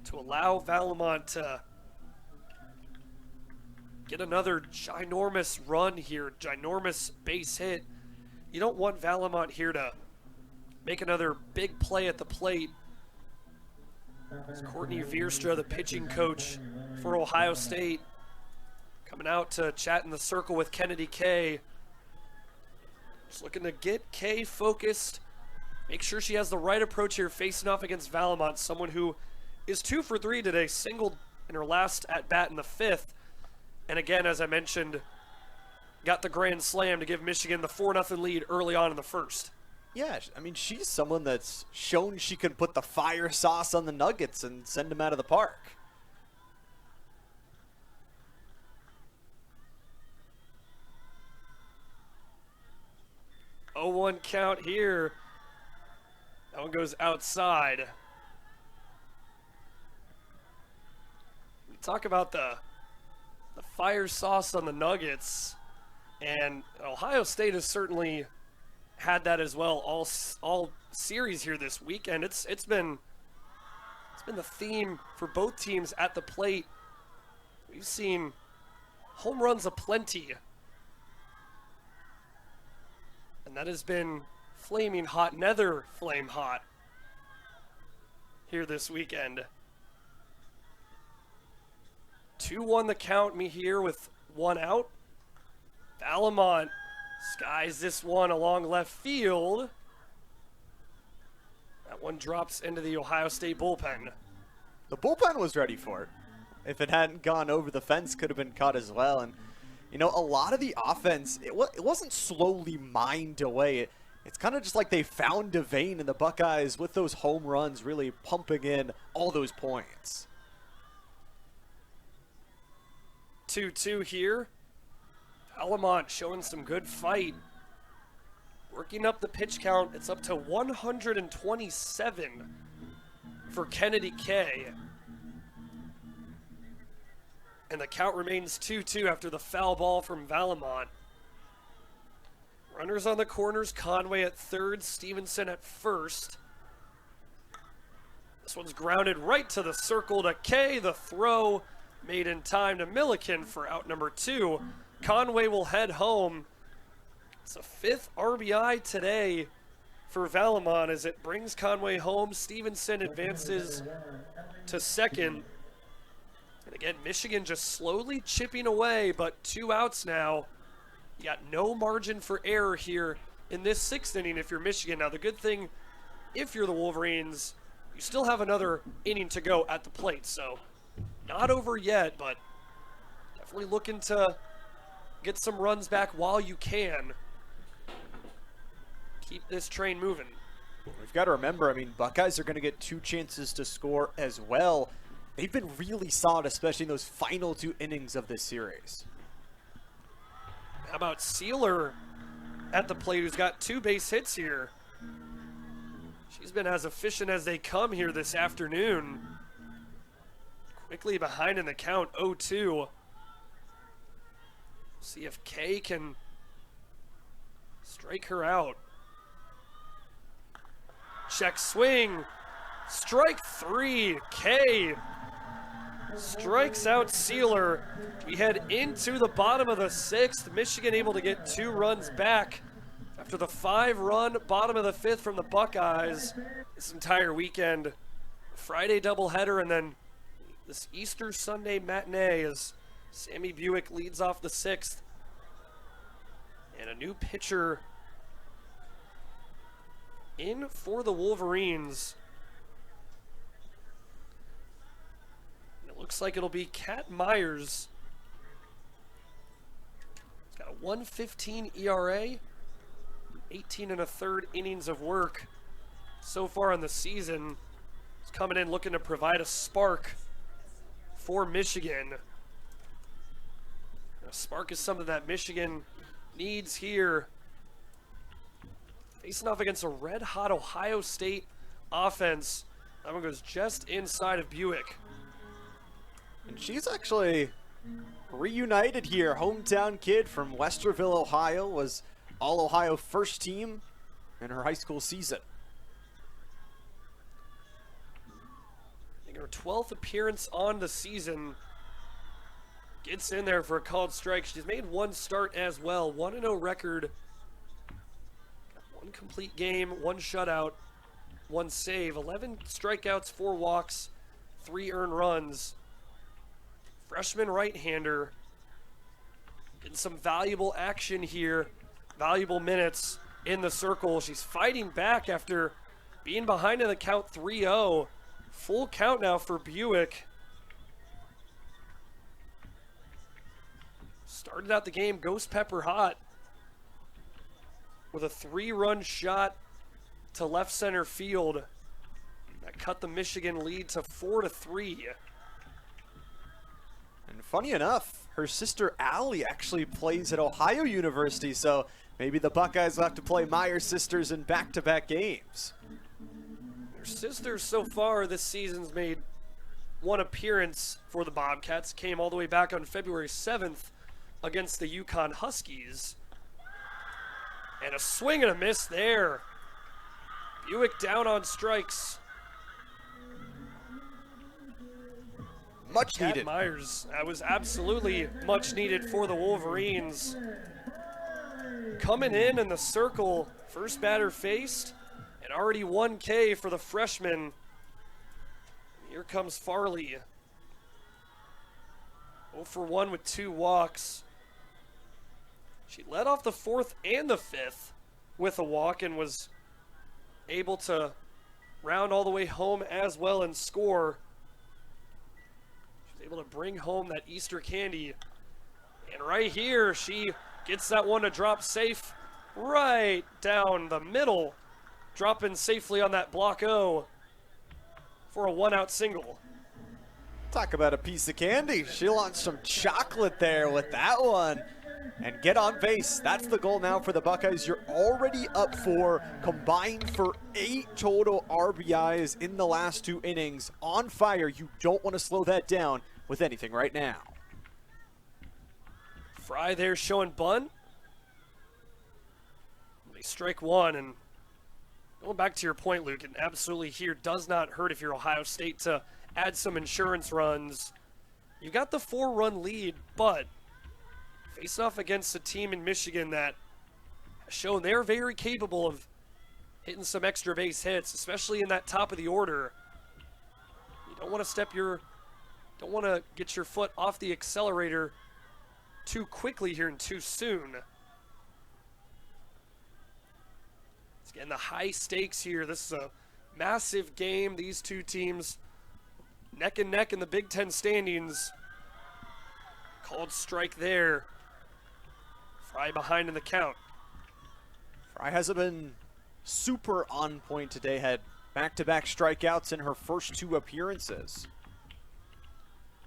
to allow Valamont to get another ginormous run here, ginormous base hit. You don't want Valamont here to make another big play at the plate. It's Courtney Veerstra, the pitching coach for Ohio State, coming out to chat in the circle with Kennedy K. Just looking to get K focused, make sure she has the right approach here facing off against Valamont, someone who is 2 for 3 today, singled in her last at-bat in the 5th. And again, as I mentioned, got the grand slam to give Michigan the 4-0 lead early on in the first. Yeah, I mean, she's someone that's shown she can put the fire sauce on the Nuggets and send them out of the park. Oh, 1 count here. That one goes outside. We talk about the fire sauce on the Nuggets, and Ohio State has certainly had that as well all series here this weekend. It's been the theme for both teams at the plate. We've seen home runs aplenty, and that has been flaming hot, nether flame hot here this weekend. 2-1 the count, me here with 1 out. Valamont skies this one along left field. That one drops into the Ohio State bullpen. The bullpen was ready for it. If it hadn't gone over the fence, could have been caught as well. And, you know, a lot of the offense, it wasn't slowly mined away. It's kind of just like they found a vein in the Buckeyes with those home runs really pumping in all those points. 2-2 here. Valamont showing some good fight. Working up the pitch count. It's up to 127 for Kennedy K. And the count remains 2-2 after the foul ball from Valamont. Runners on the corners. Conway at third. Stevenson at first. This one's grounded right to the circle to K. The throw made in time to Milliken for out number 2. Conway will head home. It's a 5th RBI today for Valamont as it brings Conway home. Stevenson advances to second. And again, Michigan just slowly chipping away, but 2 outs now. You got no margin for error here in this 6th inning if you're Michigan. Now, the good thing, if you're the Wolverines, you still have another inning to go at the plate. So, not over yet, but definitely looking to get some runs back while you can. Keep this train moving. We've got to remember, I mean, Buckeyes are going to get 2 chances to score as well. They've been really solid, especially in those final 2 innings of this series. How about Sealer at the plate, who's got 2 base hits here? She's been as efficient as they come here this afternoon. Quickly behind in the count, 0-2. See if K can strike her out. Check swing. Strike 3. K strikes out Sealer. We head into the bottom of the 6th. Michigan able to get 2 runs back after the 5-run bottom of the 5th from the Buckeyes this entire weekend. Friday doubleheader and then this Easter Sunday matinee as Sammy Buick leads off the 6th. And a new pitcher in for the Wolverines. And it looks like it'll be Kat Myers. He's got a 1.15 ERA, 18 1/3 innings of work so far in the season. He's coming in looking to provide a spark for Michigan. A spark is something that Michigan needs here. Facing off against a red-hot Ohio State offense. That one goes just inside of Buick. And she's actually reunited here. Hometown kid from Westerville, Ohio, was All-Ohio first team in her high school season. I think her 12th appearance on the season. Gets in there for a called strike. She's made one start as well. 1-0 record. One complete game, one shutout, one save. 11 strikeouts, 4 walks, 3 earned runs. Freshman right-hander. Getting some valuable action here. Valuable minutes in the circle. She's fighting back after being behind in the count 3-0. Full count now for Buick. Started out the game ghost pepper hot with a 3-run shot to left center field. That cut the Michigan lead to 4-3. And funny enough, her sister Allie actually plays at Ohio University, so maybe the Buckeyes will have to play Myers sisters in back-to-back games. Their sisters so far this season's made one appearance for the Bobcats. Came all the way back on February 7th against the UConn Huskies. And a swing and a miss there. Buick down on strikes. Much Kat needed. Myers, that was absolutely much needed for the Wolverines. Coming in the circle, first batter faced, and already 1K for the freshman. Here comes Farley. 0 for 1 with 2 walks. She led off the 4th and the 5th with a walk and was able to round all the way home as well and score. She was able to bring home that Easter candy. And right here, she gets that one to drop safe right down the middle. Dropping safely on that block O for a 1-out single. Talk about a piece of candy. She launched some chocolate there with that one. And get on base. That's the goal now for the Buckeyes. You're already up 4, combined for 8 total RBIs in the last 2 innings. On fire. You don't want to slow that down with anything right now. Fry there showing bunt. They strike 1, and going back to your point, Luke, and absolutely here does not hurt if you're Ohio State to add some insurance runs. You got the 4-run lead, but face off against a team in Michigan that has shown they're very capable of hitting some extra base hits, especially in that top of the order. You don't want to get your foot off the accelerator too quickly here and too soon. It's getting the high stakes here. This is a massive game. These two teams neck and neck in the Big Ten standings. Called strike there. Fry behind in the count. Fry hasn't been super on point today. Had back-to-back strikeouts in her first 2 appearances.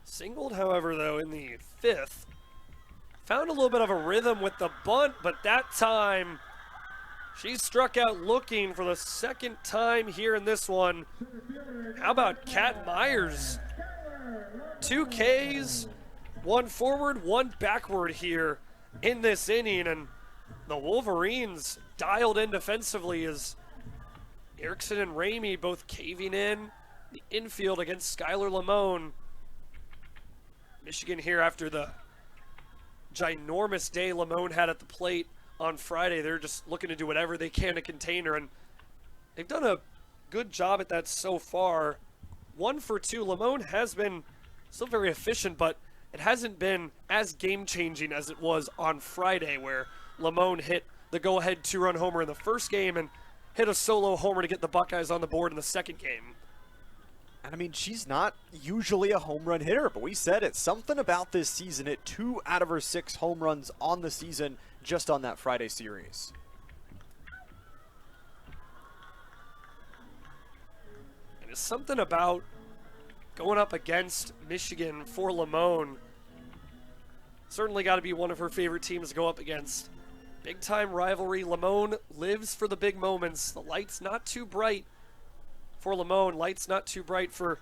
Singled, however, though, in the 5th. Found a little bit of a rhythm with the bunt, but that time she struck out looking for the 2nd time here in this one. How about Kat Myers? 2 Ks, 1 forward, 1 backward here in this inning, and the Wolverines dialed in defensively as Erickson and Ramey both caving in the infield against Skylar Lamone. Michigan here after the ginormous day Lamone had at the plate on Friday. They're just looking to do whatever they can to contain her, and they've done a good job at that so far. 1 for 2. Lamone has been still very efficient, but it hasn't been as game-changing as it was on Friday, where Lamone hit the go-ahead 2-run homer in the first game and hit a solo homer to get the Buckeyes on the board in the second game. And I mean, she's not usually a home run hitter, but we said it. Something about this season. Hit 2 out of her 6 home runs on the season just on that Friday series. And it's something about going up against Michigan for Lamone. Certainly got to be one of her favorite teams to go up against. Big time rivalry. Lamone lives for the big moments. The light's not too bright for Lamone. Light's not too bright for